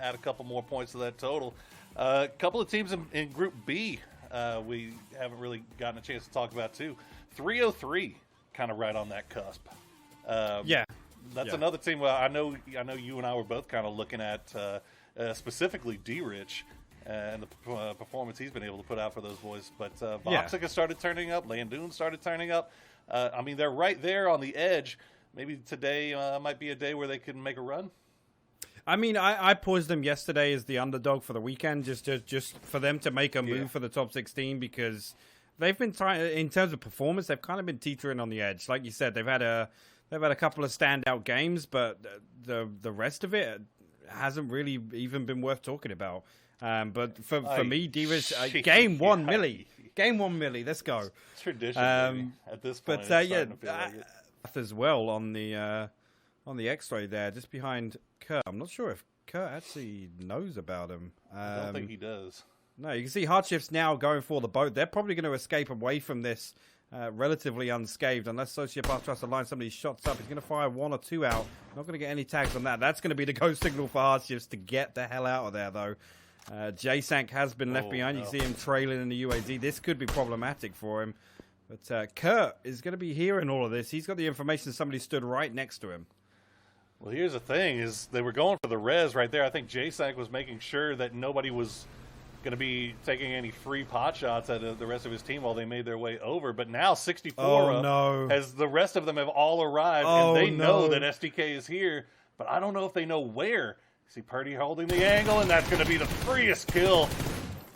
add a couple more points to that total. A couple of teams in Group B we haven't really gotten a chance to talk about too. 303, kind of right on that cusp. That's another team. Well, I know you and I were both kind of looking at specifically D-Rich and the performance he's been able to put out for those boys. But Voxica started turning up. Landoon started turning up. I mean, they're right there on the edge. Maybe today might be a day where they can make a run. I mean, I paused them yesterday as the underdog for the weekend, just for them to make a move for the top 16, because they've been trying, in terms of performance, they've kind of been teetering on the edge. Like you said, they've had a couple of standout games, but the rest of it hasn't really even been worth talking about. But for me, Divas, game one, Millie, let's go. It's tradition, at this point. But as well on the X-ray there, just behind Kurt. I'm not sure if Kurt actually knows about him. I don't think he does. No, you can see Hardshift's now going for the boat. They're probably going to escape away from this relatively unscathed, unless Sociopath tries to line some of these shots up. He's going to fire one or two out. Not going to get any tags on that. That's going to be the go signal for Hardshifts to get the hell out of there, though. J-Sank has been left behind. You can see him trailing in the UAZ. This could be problematic for him. But Kurt is going to be hearing all of this. He's got the information somebody stood right next to him. Well, here's the thing, is they were going for the res right there. I think J-Sank was making sure that nobody was going to be taking any free pot shots at the rest of his team while they made their way over. But now 64 as the rest of them have all arrived, and they know that SDK is here, but I don't know if they know where. See Purdy holding the angle, and that's going to be the freest kill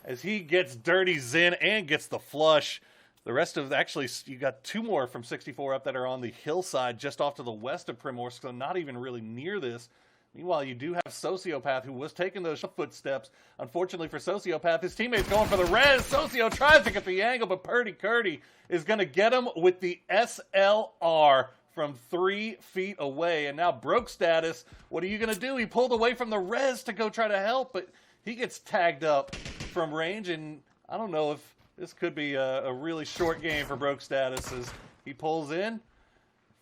as he gets Dirty Zen and gets the flush. The rest of, actually, you got two more from 64 up that are on the hillside just off to the west of Primorsk, so not even really near this. Meanwhile, you do have Sociopath, who was taking those footsteps. Unfortunately for Sociopath, his teammate's going for the res. Socio tries to get the angle, but Purdy Curdy is going to get him with the SLR from 3 feet away. And now Broke Status, what are you going to do? He pulled away from the res to go try to help, but he gets tagged up from range, and I don't know if this could be a really short game for Broke Status as he pulls in.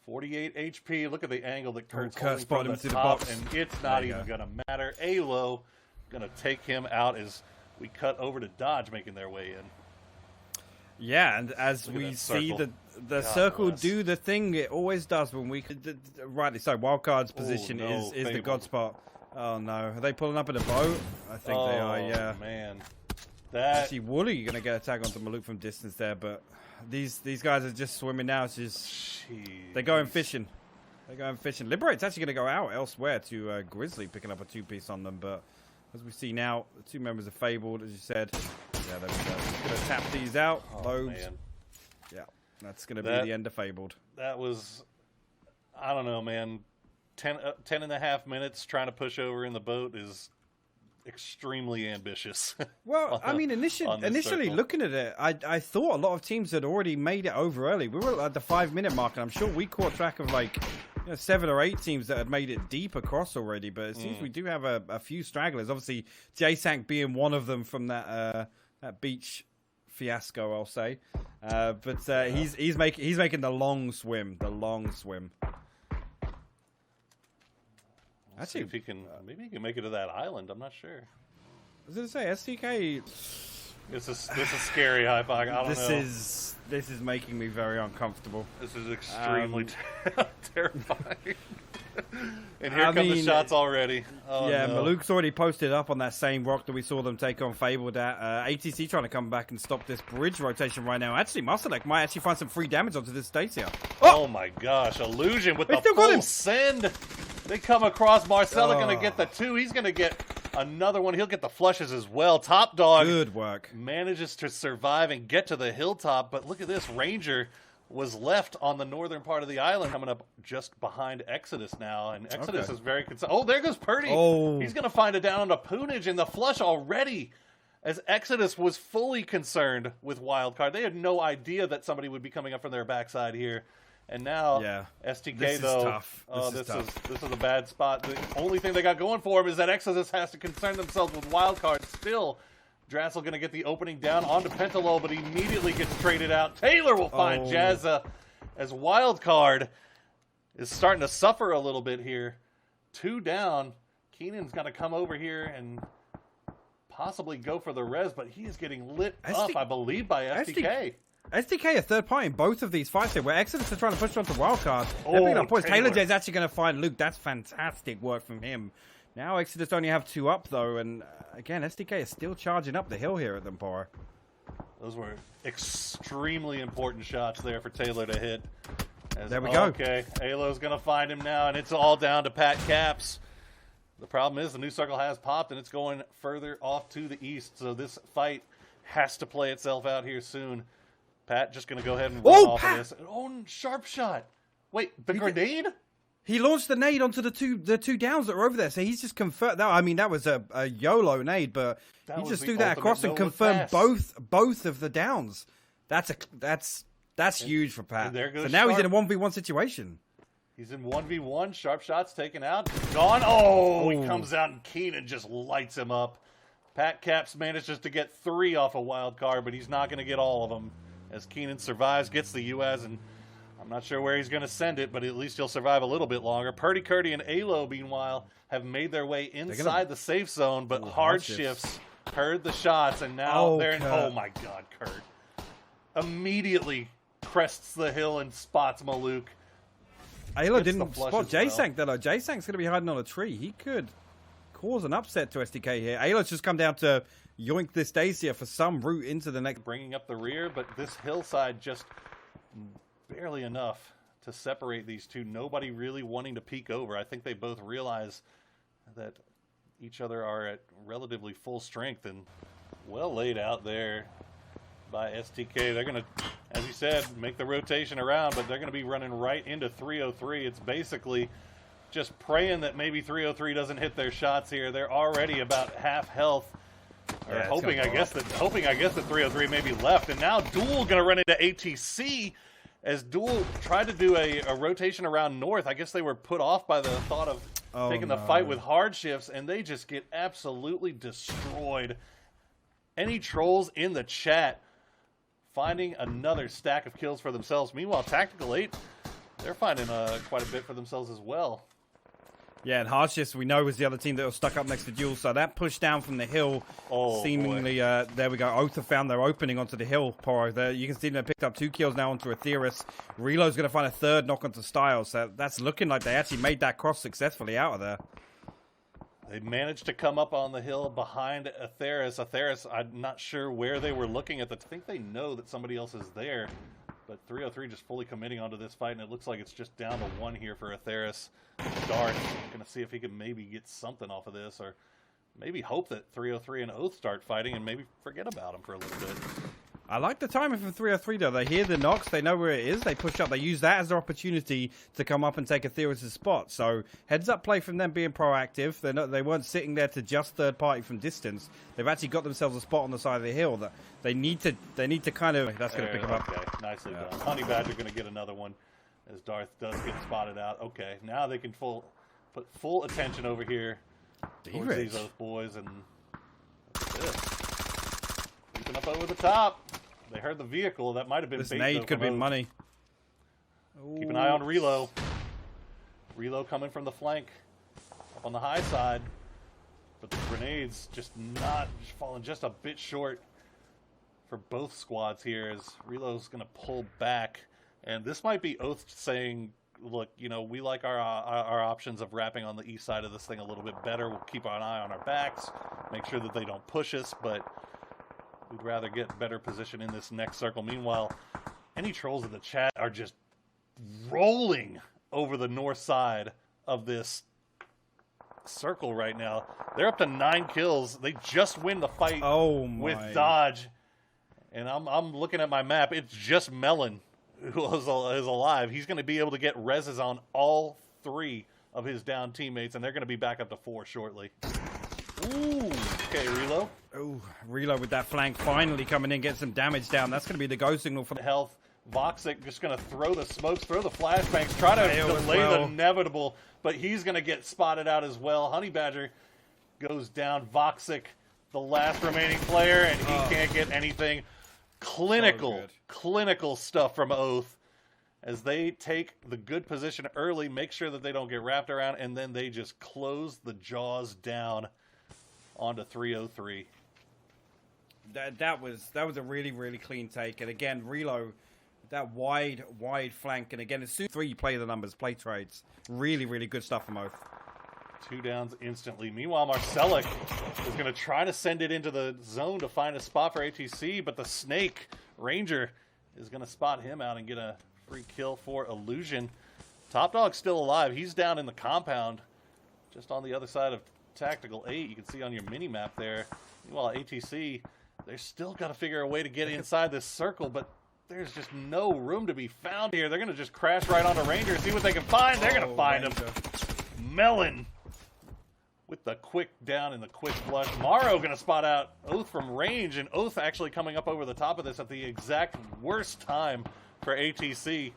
48 HP. Look at the angle that Kurt's holding from the top, and it's not even going to matter. Alo going to take him out as we cut over to Dodge making their way in. Yeah, and as we see the circle do the thing it always does when we... Rightly so, Wildcard's position is the God spot. Oh, no. Are they pulling up in a boat? I think they are, yeah. Man. Actually, Wooly going to get a tag onto Maluk from distance there, but these guys are just swimming now. It's just they're going fishing. Liberate's actually going to go out elsewhere to Grizzly, picking up a 2-piece on them. But as we see now, the two members are Fabled, as you said. Yeah, there we go. Going to tap these out. Lobes. Man. Yeah, that's going to be the end of Fabled. That was, I don't know, man. 10 and a half minutes trying to push over in the boat is extremely ambitious. Well, I mean, initially looking at it, I thought a lot of teams had already made it over early. We were at the 5-minute mark, and I'm sure we caught track of 7 or 8 teams that had made it deep across already. But it seems we do have a few stragglers. Obviously, J-Sank being one of them from that beach fiasco, I'll say. He's making the long swim. Actually, if he can, maybe he can make it to that island. I'm not sure. I was going to say, STK... This is scary, Hypog. I don't know. This is making me very uncomfortable. This is extremely terrifying. And here come the shots already. Oh, yeah, no. Maluk's already posted up on that same rock that we saw them take on Fabled at. ATC trying to come back and stop this bridge rotation right now. Actually, Mustardek might actually find some free damage onto this Stacia. Oh my gosh, Illusion with the full send. They come across. Marcella going to get the 2. He's going to get another one. He'll get the flushes as well. Top Dog. Good work. Manages to survive and get to the hilltop. But look at this. Ranger was left on the northern part of the island, coming up just behind Exodus now. And Exodus is very concerned. Oh, there goes Purdy. He's going to find it down on the Poonage in the flush already. As Exodus was fully concerned with Wildcard. They had no idea that somebody would be coming up from their backside here. And now, STK, this though, is tough. This is a bad spot. The only thing they got going for him is that Exodus has to concern themselves with Wildcard still. Drassel going to get the opening down onto Pentalol, but he immediately gets traded out. Taylor will find Jazza as Wildcard is starting to suffer a little bit here. 2 down. Keenan's going to come over here and possibly go for the res, but he is getting lit up, I believe, by SDK. SDK a third party in both of these fights here, where Exodus are trying to push on to wildcard. They're picking up points. Taylor J's actually going to find Luke. That's fantastic work from him. Now Exodus only have 2 up, though, and again, SDK is still charging up the hill here at them, Poro. Those were extremely important shots there for Taylor to hit. There we go. Okay, Alo's going to find him now, and it's all down to Pat Caps. The problem is the new circle has popped, and it's going further off to the east, so this fight has to play itself out here soon. Pat just going to go ahead and run off of this. Oh, sharp shot. Wait, the grenade? He launched the nade onto the two downs that were over there, so he's just confirmed that. I mean, that was a YOLO nade, but he just threw that across and confirmed both of the downs. That's huge for Pat. So now he's in a 1v1 situation. He's in 1v1. Sharp shots taken out. Gone. Oh, he comes out and Keenan just lights him up. Pat Caps manages to get 3 off a wild card, but he's not going to get all of them. As Keenan survives, gets the US, and I'm not sure where he's going to send it, but at least he'll survive a little bit longer. Purdy Curdy and Alo, meanwhile, have made their way inside the safe zone, but hard shifts heard the shots, and now they're in. Oh my God, Kurt immediately crests the hill and spots Maluk. Alo didn't spot J-Sank, though. J-Sank's going to be hiding on a tree. He could cause an upset to SDK here. Alo's just come down to yoink this Dacia for some route into the next. Bringing up the rear, but this hillside just barely enough to separate these two. Nobody really wanting to peek over. I think they both realize that each other are at relatively full strength, and well laid out there by STK. They're going to, as you said, make the rotation around, but they're going to be running right into 303. It's basically just praying that maybe 303 doesn't hit their shots here. They're already about half health. Or hoping, I guess that 303 may be left. And now Duel going to run into ATC as Duel tried to do a rotation around north. I guess they were put off by the thought of taking the fight with hard shifts, and they just get absolutely destroyed. Any trolls in the chat finding another stack of kills for themselves. Meanwhile, Tactical 8, they're finding quite a bit for themselves as well. Yeah, and Hardships, we know, was the other team that was stuck up next to Duel, so that push down from the hill, seemingly, there we go. Oath have found their opening onto the hill, Poro. There, you can see they picked up 2 kills now onto Aetheris. Relo's going to find a 3rd knock onto Styles, so that's looking like they actually made that cross successfully out of there. They managed to come up on the hill behind Aetheris. Aetheris, I'm not sure where they were looking at. I think they know that somebody else is there, but 303 just fully committing onto this fight, and it looks like it's just down to 1 here for Aetheris. Darth going to see if he can maybe get something off of this, or maybe hope that 303 and Oath start fighting and maybe forget about him for a little bit. I like the timing from 303, though. They hear the knocks, they know where it is, they push up, they use that as their opportunity to come up and take Aetheris' spot. So, heads up play from them being proactive. They weren't sitting there to just third party from distance. They've actually got themselves a spot on the side of the hill that they need to kind of. That's going to pick them up. Okay, nicely done. Honey Badger going to get another one as Darth does get spotted out. Okay, now they can put full attention over here towards these Oath boys, and that's it. Creeping up over the top. They heard the vehicle. That might have been this bait. This nade could be money. Keep an eye on Relo. Relo coming from the flank, up on the high side, but the grenades just falling just a bit short for both squads here as Relo's going to pull back. And this might be Oath saying, look, you know, we like our options of wrapping on the east side of this thing a little bit better. We'll keep an eye on our backs, make sure that they don't push us, but we'd rather get better position in this next circle. Meanwhile, any trolls in the chat are just rolling over the north side of this circle right now. They're up to 9 kills. They just win the fight with Dodge. And I'm looking at my map. It's just Melon who is alive. He's going to be able to get reses on all 3 of his down teammates, and they're going to be back up to 4 shortly. Ooh, okay, Relo. Ooh, Relo with that flank finally coming in, get some damage down. That's going to be the go signal for the health. Voxic just going to throw the smokes, throw the flashbangs, try to delay the inevitable, but he's going to get spotted out as well. Honey Badger goes down. Voxic, the last remaining player, and he can't get anything. Clinical stuff from Oath as they take the good position early, make sure that they don't get wrapped around, and then they just close the jaws down onto 303. That was a really, really clean take. And again, Relo, that wide flank. And again, as soon as you play the numbers, play trades. Really, really good stuff from Oath. 2 downs instantly. Meanwhile, Marcelic is going to try to send it into the zone to find a spot for ATC, but the Snake Ranger is going to spot him out and get a free kill for Illusion. Top Dog's still alive. He's down in the compound, just on the other side of Tactical 8. You can see on your mini-map there. Meanwhile, ATC, they're still got to figure a way to get inside this circle, but there's just no room to be found here. They're going to just crash right onto Ranger, see what they can find. They're going to find him. Melon with the quick down and the quick flush. Morrow going to spot out Oath from range, and Oath actually coming up over the top of this at the exact worst time for ATC.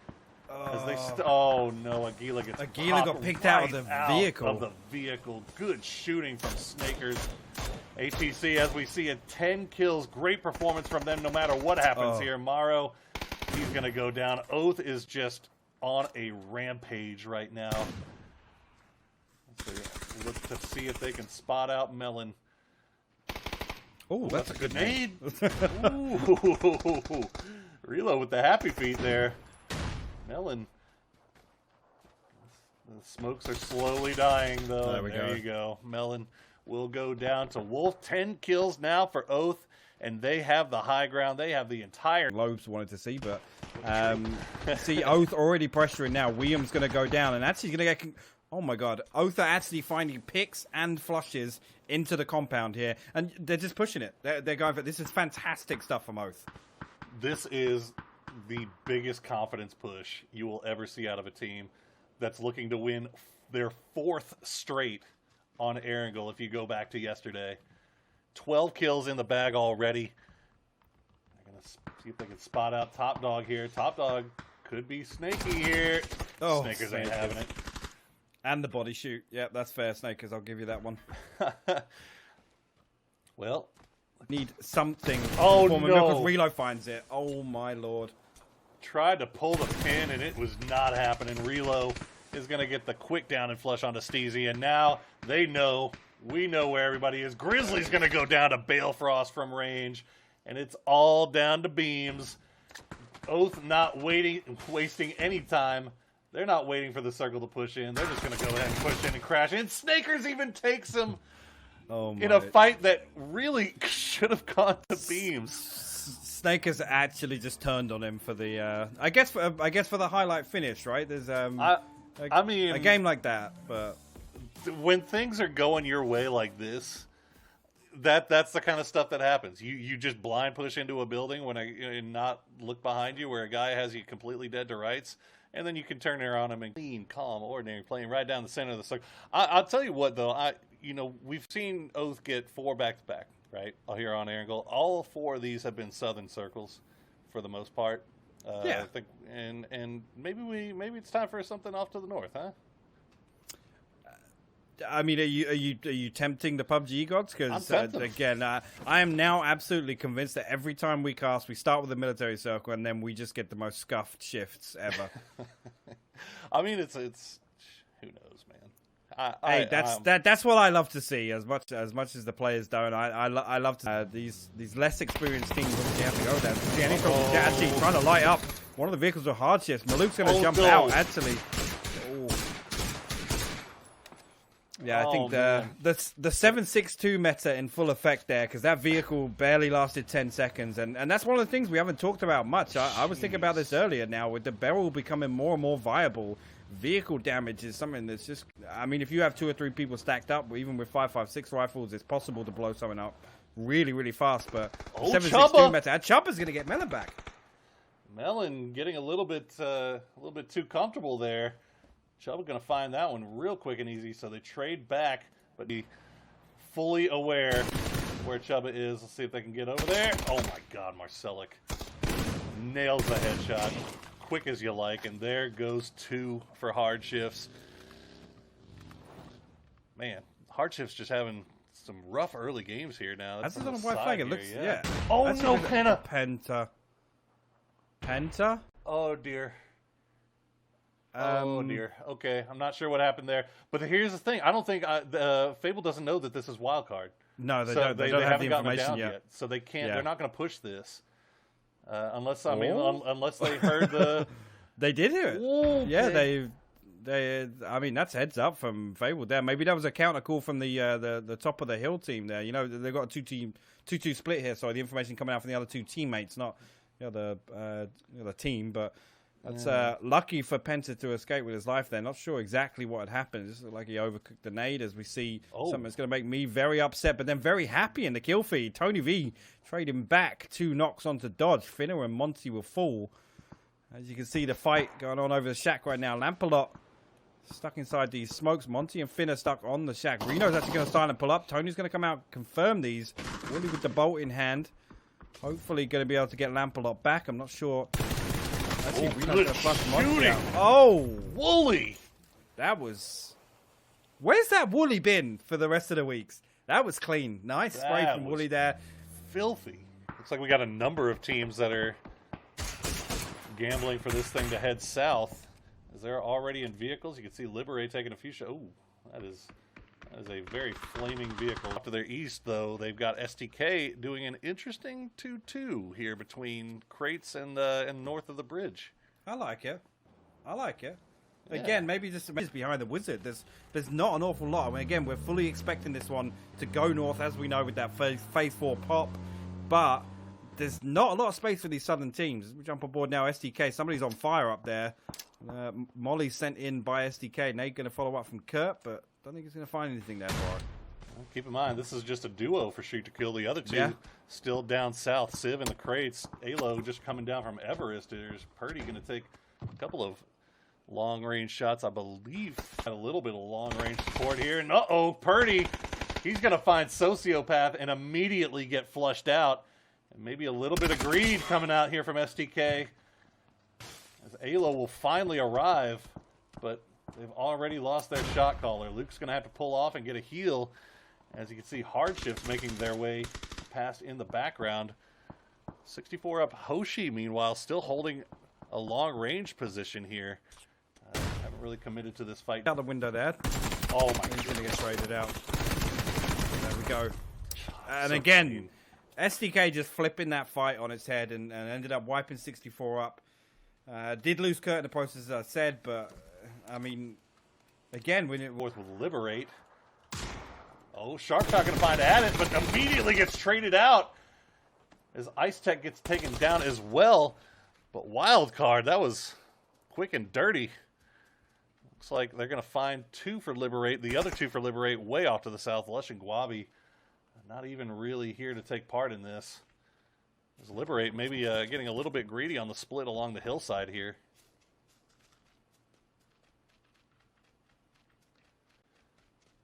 As they oh no, Aguila got picked out of the vehicle. Good shooting from Snakers. ATC, as we see it, 10 kills. Great performance from them no matter what happens here. Morrow, he's going to go down. Oath is just on a rampage right now. Let's look to see if they can spot out Melon. Oh, that's a good nade. Relo with the happy feet there. Melon. The smokes are slowly dying, though. There you go. Melon will go down to Wolf. 10 kills now for Oath, and they have the high ground. They have the entire... Lobes wanted to see, but see, Oath already pressuring now. William's going to go down, and actually going to get... Oh my god, Oath are actually finding picks and flushes into the compound here, and they're just pushing it. They're going for it. This is fantastic stuff from Oath. This is the biggest confidence push you will ever see out of a team that's looking to win their 4th straight on Erangel if you go back to yesterday. 12 kills in the bag already. They're going to see if they can spot out Top Dog here. Top Dog could be snaky here. Oh, Snakers ain't having it. And the body shoot. Yep, that's fair, Snakers. I'll give you that one. Well, need something. Oh, no. Because Relo finds it. Oh, my lord. Tried to pull the pin, and it was not happening. Relo is going to get the quick down and flush onto Steezy, and now they know. We know where everybody is. Grizzly's going to go down to Balefrost from range, and it's all down to beams. Oath not wasting any time. They're not waiting for the circle to push in. They're just going to go ahead and push in and crash in. Snakers even takes him in a fight that really should have gone to beams. Snakers actually just turned on him for the, I guess for the highlight finish, right? There's I mean, a game like that, but when things are going your way like this, that's the kind of stuff that happens. You just blind push into a building and not look behind you where a guy has you completely dead to rights. And then you can turn it around him and clean, calm, ordinary, playing right down the center of the circle. I'll tell you what, though. We've seen Oath get 4 back-to-back, right, here on Erangel. All 4 of these have been southern circles for the most part. Yeah. I think, and maybe it's time for something off to the north, huh? I mean, are you tempting the PUBG gods? Because again, I am now absolutely convinced that every time we cast, we start with the military circle, and then we just get the most scuffed shifts ever. I mean, it's who knows, man. That's what I love to see. As much as the players don't, I love to these less experienced teams obviously have to go there. See, actually trying to light up one of the vehicles with hard shifts. Maluk's going to jump out actually. Yeah, I think the 7.62 meta in full effect there, because that vehicle barely lasted 10 seconds, and that's one of the things we haven't talked about much. I was thinking about this earlier now, with the barrel becoming more and more viable. Vehicle damage is something that's just, I mean, if you have 2 or 3 people stacked up, even with 5.56 rifles, it's possible to blow something up really, really fast, but 7.62 meta, Chubba's going to get Melon back. Melon getting a little bit too comfortable there. Chuba going to find that one real quick and easy, so they trade back, but be fully aware where Chuba is. Let's see if they can get over there. Oh my god, Marcelic nails the headshot. Quick as you like, and there goes 2 for hard shifts. Man, hard shifts just having some rough early games here now. That's on a white flag. It looks, yeah. Oh no, Penta. Oh dear. Oh dear. Okay, I'm not sure what happened there, but here's the thing: I don't think Fable doesn't know that this is wild card. No, they So don't. They don't have the haven't gotten it information down yet. so they can't. Yeah. They're not going to push this unless Oh. unless they heard the. They did hear it. Okay. Yeah, they. I mean, that's heads up from Fable there. Maybe that was a counter call from the top of the hill team there. You know, they've got a 2-2 split here, so the information coming out from the other two teammates, not the other team. But that's lucky for Penta to escape with his life there. Not sure exactly what had happened. It just looked like he overcooked the nade as we see something that's going to make me very upset, but then very happy in the kill feed. Tony V trading back 2 knocks onto Dodge. Finner and Monty will fall. As you can see, the fight going on over the shack right now. Lampalot stuck inside these smokes. Monty and Finner stuck on the shack. Reno's actually going to silent pull up. Tony's going to come out, confirm these. Willie with the bolt in hand. Hopefully going to be able to get Lampalot back. I'm not sure. Actually, Reno's going to flush Monty out. Oh! Wooly! That was... Where's that Wooly been for the rest of the weeks? That was clean. Nice spray from Wooly there. Filthy. Looks like we got a number of teams that are gambling for this thing to head south. As they're already in vehicles, you can see Liberate taking a few shots. Ooh, that is a very flaming vehicle. To their east, though, they've got STK doing an interesting 2-2 here between crates and north of the bridge. I like it. I like it. Again, maybe just behind the wizard. There's not an awful lot. I mean, again, we're fully expecting this one to go north, as we know, with that phase 4 pop. But there's not a lot of space for these southern teams. We jump on board now. SDK, somebody's on fire up there. Molly sent in by SDK. Nate going to follow up from Kurt, but don't think he's going to find anything there for it. Well, keep in mind, this is just a duo for Shoot to Kill. The other two still down south. Civ in the crates. Alo just coming down from Everest. There's Purdy going to take a couple of long-range shots. I believe had a little bit of long-range support here. And Purdy, he's going to find Sociopath and immediately get flushed out. And maybe a little bit of greed coming out here from STK. As Alo will finally arrive, but they've already lost their shot caller. Luke's going to have to pull off and get a heal. As you can see, Hardships making their way past in the background. 64 up Hoshi, meanwhile, still holding a long-range position here. Haven't really committed to this fight. Out the window there. Oh, my God. He's going to get traded out. There we go. And so again, clean. SDK just flipping that fight on its head and ended up wiping 64 up. Did lose Kurt in the process, as I said, but, I mean, again, when it... Fourth will Liberate. Oh, Shark not going to find at it, but immediately gets traded out as Ice Tech gets taken down as well. But Wild Card, that was quick and dirty. Looks like they're going to find 2 for Liberate. The other 2 for Liberate way off to the south. Lush and Guabi not even really here to take part in this. As Liberate maybe getting a little bit greedy on the split along the hillside here.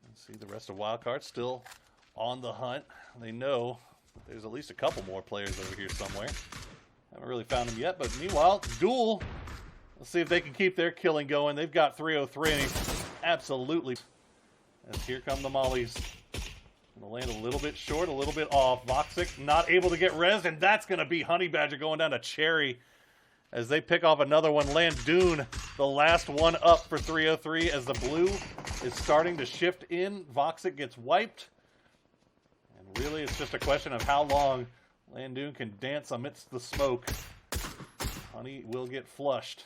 Let's see, the rest of Wildcard still on the hunt. They know there's at least a couple more players over here somewhere. Haven't really found them yet, but meanwhile, Duel. Let's see if they can keep their killing going. They've got 303. Absolutely. As here come the mollies. Gonna land a little bit short, a little bit off. Voxic not able to get res, and that's gonna be Honey Badger going down to Cherry as they pick off another one. Landoon, the last one up for 303 as the blue is starting to shift in. Voxic gets wiped. And really, it's just a question of how long Landoon can dance amidst the smoke. Honey will get flushed.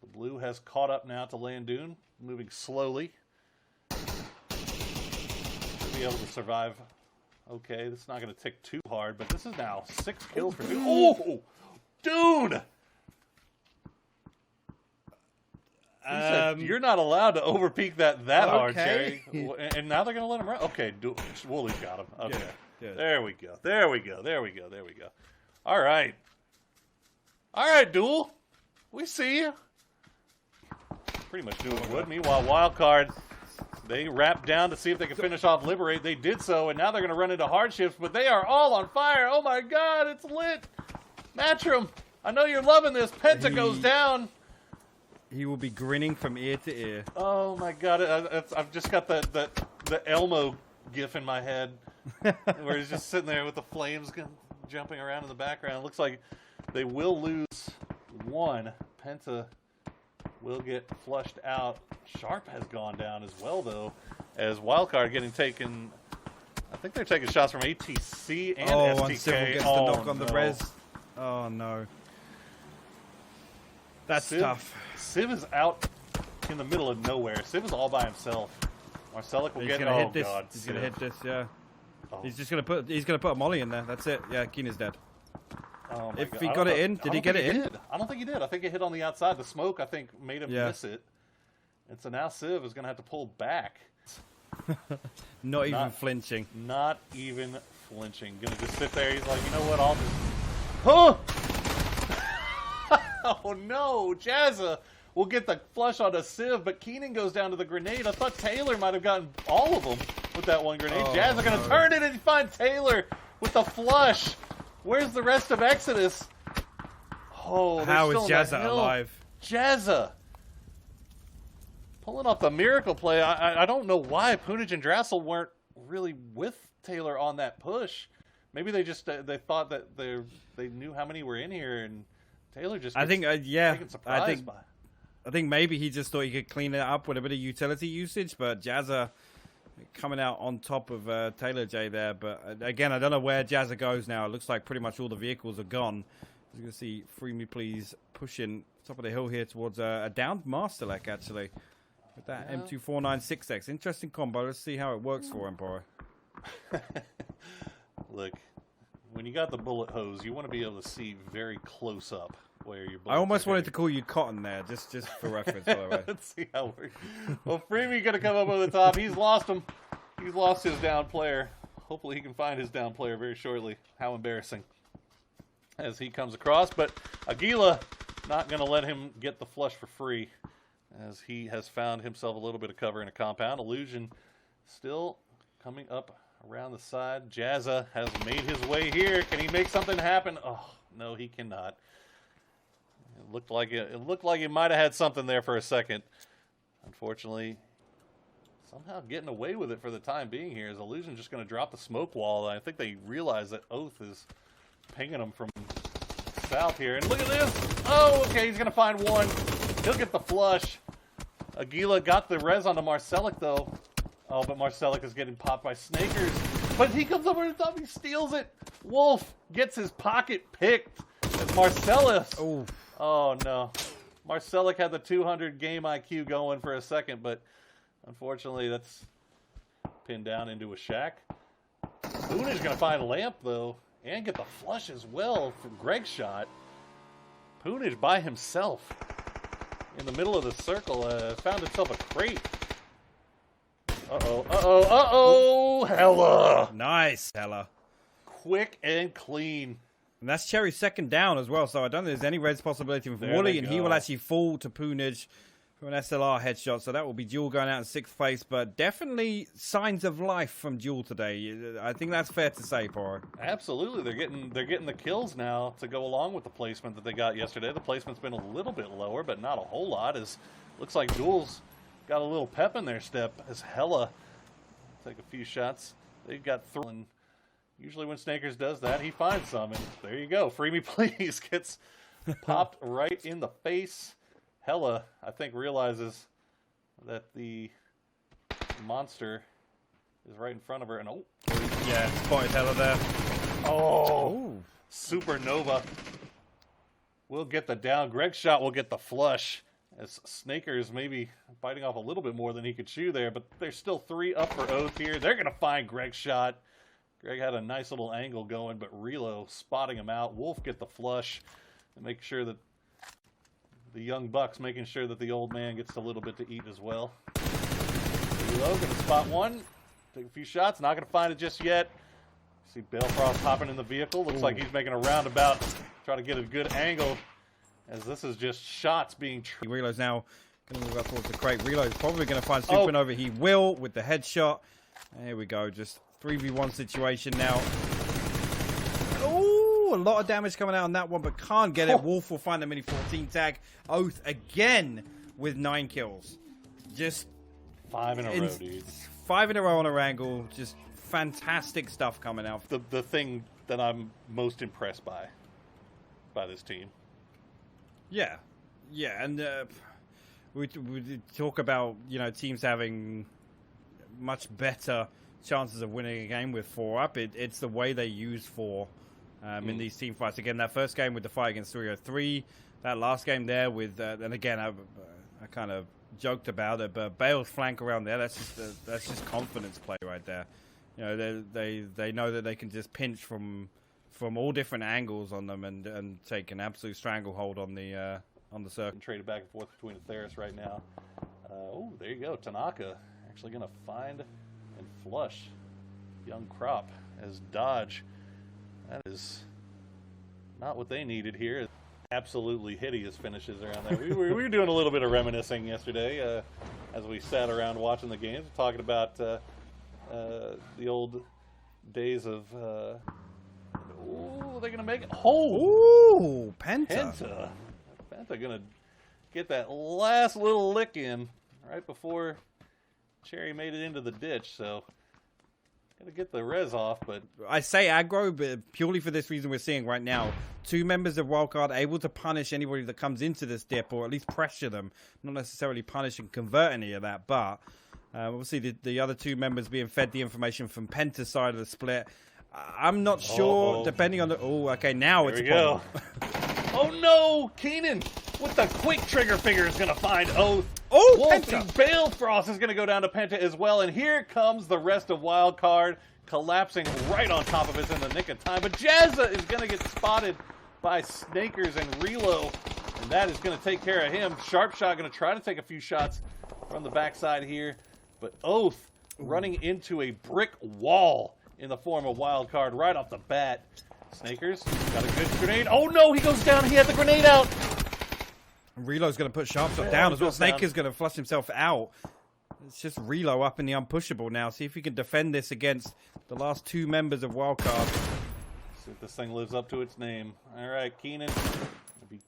The blue has caught up now to Landoon, moving slowly. Be able to survive. Okay, this is not going to tick too hard, but this is now 6 kills for Dune. Oh, Dune! You're not allowed to overpeak that hard, Cherry. And now they're going to let him run. Okay, Woolie's got him. Okay, good. There we go. There we go. There we go. There we go. All right. All right, Duel. We see you. Pretty much doing wood. Meanwhile, Wildcard, they wrapped down to see if they could finish off Liberate. They did so, and now they're going to run into Hardships, but they are all on fire. Oh, my God, it's lit. Matchroom, I know you're loving this. Penta goes down. He will be grinning from ear to ear. Oh, my God. I've just got the Elmo gif in my head where he's just sitting there with the flames jumping around in the background. Looks like they will lose one. Penta will get flushed out. Sharp has gone down as well, though, as Wildcard getting taken. I think they're taking shots from ATC and and STK. Civil gets the knock on the res. Oh, no. That's tough. Civ is out in the middle of nowhere. Civ is all by himself. Marcelic will He's get. gonna hit this. God, He's gonna hit this. Yeah. Oh. He's just gonna put. He's gonna put a molly in there. That's it. Yeah, Keen is dead. Oh my If God. he got it in, did he get it in? I don't think he did. I think it hit on the outside. The smoke, I think, made him miss it. And so now Civ is going to have to pull back. Not even flinching. Not even flinching. Going to just sit there. He's like, you know what? I'll just... Huh! Oh, no. Jazza will get the flush onto Civ, but Keenan goes down to the grenade. I thought Taylor might have gotten all of them with that one grenade. Jazza going to turn it and find Taylor with the flush. Where's the rest of Exodus? Oh, how is Jazza alive? Jazza pulling off the miracle play. I don't know why Punij and Drassel weren't really with Taylor on that push. Maybe they just they thought that they knew how many were in here, and Taylor just I think taken surprised by. I think maybe he just thought he could clean it up with a bit of utility usage, but Jazza coming out on top of Taylor J there. But again, I don't know where Jazza goes now. It looks like pretty much all the vehicles are gone. As you can see, Free Me Please pushing top of the hill here towards a downed Masterlek, actually. With that M2496X. Interesting combo. Let's see how it works for Empire. Look, when you got the bullet hose, you want to be able to see very close up where your bullets I almost are wanted to call you Cotton there, just for reference, by the way. Let's see how it works. Well, Freemy going to come up over the top. He's lost him. He's lost his down player. Hopefully he can find his down player very shortly. How embarrassing. As he comes across, but Aguila not going to let him get the flush for free, as he has found himself a little bit of cover in a compound. Illusion still coming up around the side. Jazza has made his way here. Can he make something happen? Oh, no, he cannot. It looked like he might have had something there for a second. Unfortunately, somehow getting away with it for the time being here. Is Illusion just going to drop the smoke wall? I think they realize that Oath is pinging him from south here. And look at this. Oh, okay, he's going to find one. He'll get the flush. Aguila got the res onto Marcelic, though. Oh, but Marcelic is getting popped by Snakers. But he comes over the top. He steals it. Wolf gets his pocket picked. As Marcellus. Ooh. Oh, no. Marcelic had the 200 game IQ going for a second, but unfortunately that's pinned down into a shack. Boone is going to find a lamp, though, and get the flush as well from Greg's shot. Poonage by himself in the middle of the circle found himself a crate. Uh-oh. Hella. Nice, Hella. Quick and clean. And that's Cherry's second down as well, so I don't think there's any res possibility for There Wooly, they and go. he will actually fall to Poonage from an SLR headshot, so that will be Duel going out in sixth place, but definitely signs of life from Duel today. I think that's fair to say, Poro. Absolutely, they're getting the kills now to go along with the placement that they got yesterday. The placement's been a little bit lower, but not a whole lot. As looks like Duel's got a little pep in their step. As Hella take a few shots. They've got three. And usually when Snakers does that, he finds some, and there you go. Free Me Please gets popped right in the face. Hella, I think, realizes that the monster is right in front of her, and Yeah, spotted Hella there. oh, Supernova will get the down. Greg's shot will get the flush, as Snakers maybe biting off a little bit more than he could chew there, but there's still three up for Oath here. They're going to find Greg's shot. Greg had a nice little angle going, but Relo spotting him out. Wolf get the flush and make sure that the young bucks making sure that the old man gets a little bit to eat as well. Relo going to spot one. Take a few shots. Not going to find it just yet. See Balefrost hopping in the vehicle. Looks like he's making a roundabout. Try to get a good angle, as this is just shots being... Relo's now going to move up towards the crate. Relo's probably going to find Supernova. He will with the headshot. There we go. Just 3v1 situation now. Oh, a lot of damage coming out on that one, but can't get it. Wolf will find the mini 14 tag. Oath again with 9 kills. Just 5 in a row, dude. 5 in a row on a wrangle. Just fantastic stuff coming out. The thing that I'm most impressed by this team. Yeah, and we talk about, you know, teams having much better chances of winning a game with 4 up. It's the way they use 4 in these team fights. Again, that first game with the fight against 303, that last game there with, and again, I kind of joked about it, but Bale's flank around there, that's just confidence play right there. You know, they know that they can just pinch from all different angles on them and take an absolute stranglehold on the circle. Traded back and forth between Theris right now. Oh, there you go. Tanaka actually going to find and flush Young Crop as dodge. That is not what they needed here. Absolutely hideous finishes around there. We were doing a little bit of reminiscing yesterday as we sat around watching the games, talking about the old days of. Ooh, they're gonna make it. Oh, Penta gonna get that last little lick in right before Cherry made it into the ditch. So gotta get the res off. But I say aggro, but purely for this reason we're seeing right now. 2 members of Wildcard able to punish anybody that comes into this dip, or at least pressure them. Not necessarily punish and convert any of that, but obviously the other 2 members being fed the information from Penta's side of the split. I'm not sure, depending on the... Oh, okay, now it's... There we go. Oh, no! Keenan with the quick trigger finger is going to find Oath. Oh, Wolfie Penta! Balefrost is going to go down to Penta as well. And here comes the rest of Wildcard, collapsing right on top of us in the nick of time. But Jazza is going to get spotted by Snakers and Relo. And that is going to take care of him. Sharpshot going to try to take a few shots from the backside here. But Oath running into a brick wall in the form of Wildcard right off the bat. Snakers got a good grenade. Oh no, he goes down. He had the grenade out. Relo's going to put Sharpshot down as well. Snaker's going to flush himself out. It's just Relo up in the unpushable now. See if he can defend this against the last 2 members of Wildcard. See if this thing lives up to its name. All right, Keenan will be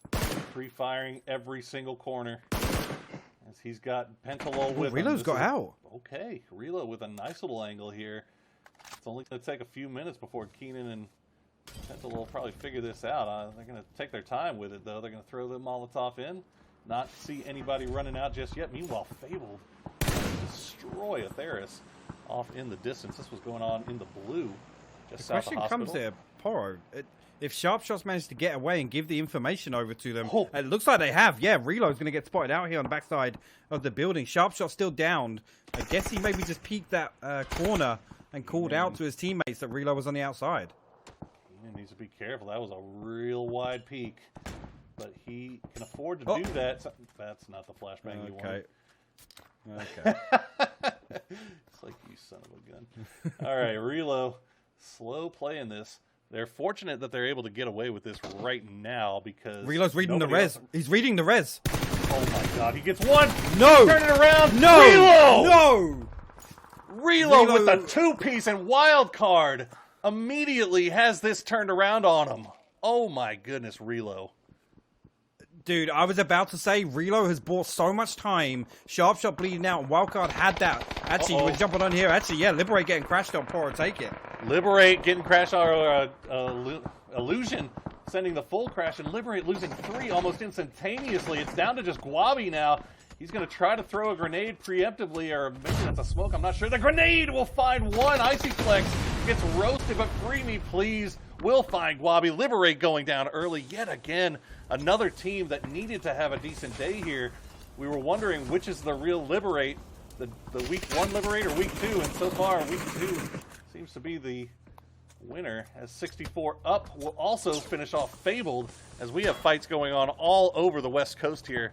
pre-firing every single corner as he's got Pentalol with him. Relo's got out. Okay, Relo with a nice little angle here. It's only going to take a few minutes before Keenan and Pentalol will probably figure this out. They're going to take their time with it, though. They're going to throw the Molotov in, not see anybody running out just yet. Meanwhile, Fabled destroy a Theris off in the distance. This was going on in the blue, just south of The question hospital. comes there, Poro. If Sharpshot's managed to get away and give the information over to them, Oh. it looks like they have. Yeah, Relo's going to get spotted out here on the backside of the building. Sharpshot's still downed. I guess he maybe just peeked that corner and called out to his teammates that Relo was on the outside. He needs to be careful. That was a real wide peak, but he can afford to do that. That's not the flashbang you wanted. Okay. It's like, you son of a gun. All right, Relo, slow playing this. They're fortunate that they're able to get away with this right now because Relo's reading the res. He's reading the res. Oh my God, he gets one. No. Turn it around. No. Relo. No. Relo with a 2-piece and wild card immediately has this turned around on him. Oh my goodness, Relo. Dude, I was about to say, Relo has bought so much time. Sharpshot bleeding out, and Wildcard had that. Actually, we're jumping on here. Actually, yeah, Liberate getting crashed on Poro, take it. Liberate getting crashed on Illusion sending the full crash, and Liberate losing 3 almost instantaneously. It's down to just Guabi now. He's going to try to throw a grenade preemptively, or maybe that's a smoke, I'm not sure. The grenade will find one. Icy Flex gets roasted, but free me, please. Will find Guabi. Liberate going down early yet again. Another team that needed to have a decent day here. We were wondering which is the real Liberate, the week 1 Liberate or week 2, and so far week 2 seems to be the winner, as 64 up will also finish off Fabled, as we have fights going on all over the West Coast here.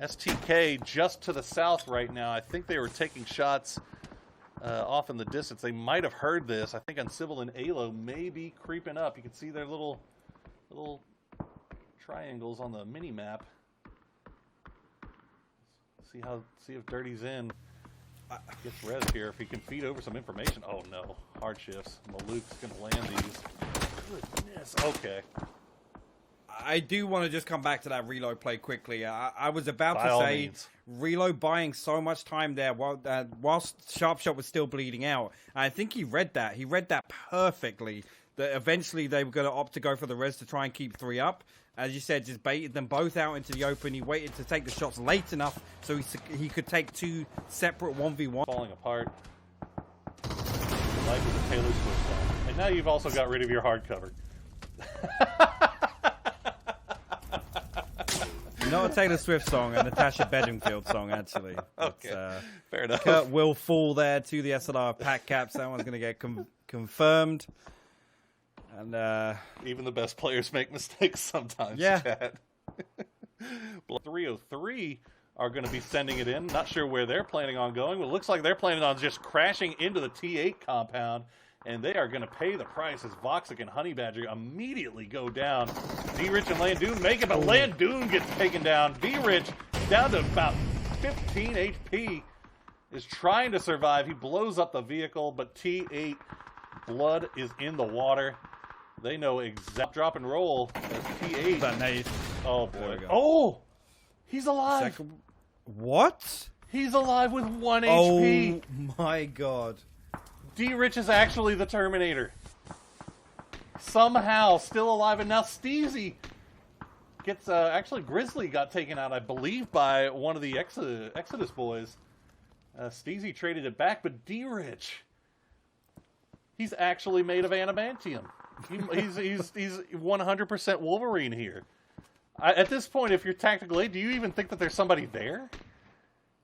STK just to the south right now. I think they were taking shots off in the distance. They might have heard this. I think Uncivil and Alo may be creeping up. You can see their little triangles on the mini map. See if Dirty's in. Gets res here. If he can feed over some information. Oh no, hard shifts. Maluk's gonna land these. Goodness. Okay. I do want to just come back to that Relo play quickly. I was about By to all say means. Relo buying so much time there whilst Sharpshot was still bleeding out. I think he read that. He read that perfectly. That eventually they were going to opt to go for the res to try and keep 3 up. as you said, just baited them both out into the open. He waited to take the shots late enough so he could take 2 separate 1v1. Falling apart. Like with the Taylor Swift song. And now you've also got rid of your hardcover. Not a Taylor Swift song, a Natasha Bedingfield song, actually. Okay, fair enough. Kurt will fall there to the SLR pack caps. That one's going to get confirmed. And even the best players make mistakes sometimes, yeah. Chad. 303 are going to be sending it in. Not sure where they're planning on going. It looks like they're planning on just crashing into the T8 compound, and they are going to pay the price as Voxic and Honey Badger immediately go down. D-Rich and Landoon make it, but Landoon gets taken down. D-Rich down to about 15 HP is trying to survive. He blows up the vehicle, but T8 blood is in the water. They know exact drop and roll as T8. that nade. Oh boy. Oh! He's alive! What? He's alive with 1 HP. Oh my god. D-Rich is actually the Terminator. Somehow still alive, and now Steezy gets actually Grizzly got taken out, I believe, by one of the Exodus boys. Steezy traded it back, but D-Rich, he's actually made of adamantium. He's 100% Wolverine here. At this point, if you're tactical aid, do you even think that there's somebody there?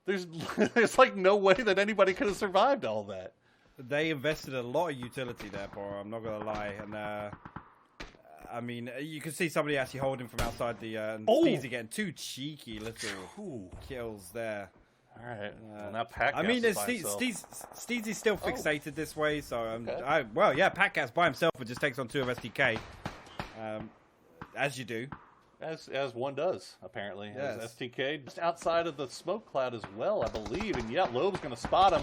There's like no way that anybody could have survived all that. They invested a lot of utility there, Poro, I'm not going to lie. And, I mean, you can see somebody actually holding from outside the... Steezy getting 2 cheeky little kills there. All right. Now Pack I mean, Steezy's still fixated this way, so... Okay. Well, yeah, Packcat's by himself and just takes on 2 of SDK. As you do. As one does, apparently. Yes. As STK, just outside of the smoke cloud as well, I believe. And yeah, Loeb's going to spot him.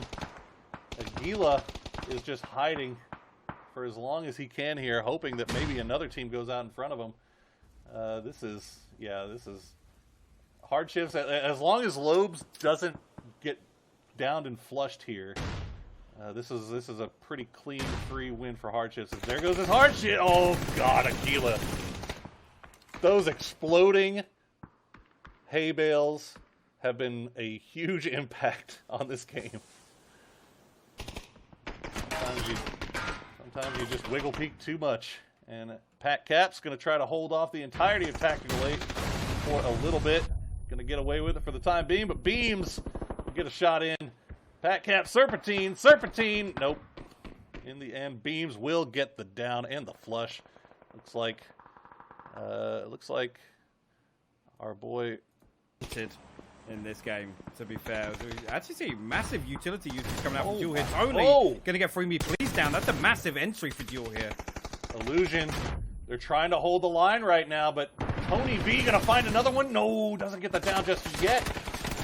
Aguila is just hiding for as long as he can here, hoping that maybe another team goes out in front of him. This is hardships. As long as Loeb's doesn't get downed and flushed here, this is a pretty clean, free win for hardships. And there goes his hardship. Oh God, Aguila! Those exploding hay bales have been a huge impact on this game. Sometimes you just wiggle peak too much. And Pat Cap's going to try to hold off the entirety of Tactical 8 for a little bit. Going to get away with it for the time being, but Beams will get a shot in. Pat Cap, Serpentine, nope. In the end, Beams will get the down and the flush. Looks like our boy did in this game, to be fair. I actually see massive utility usage coming out from Duel here. Tony going to get Free Me Please down. That's a massive entry for Duel here. Illusion. They're trying to hold the line right now, but Tony V going to find another one. No, doesn't get the down just yet.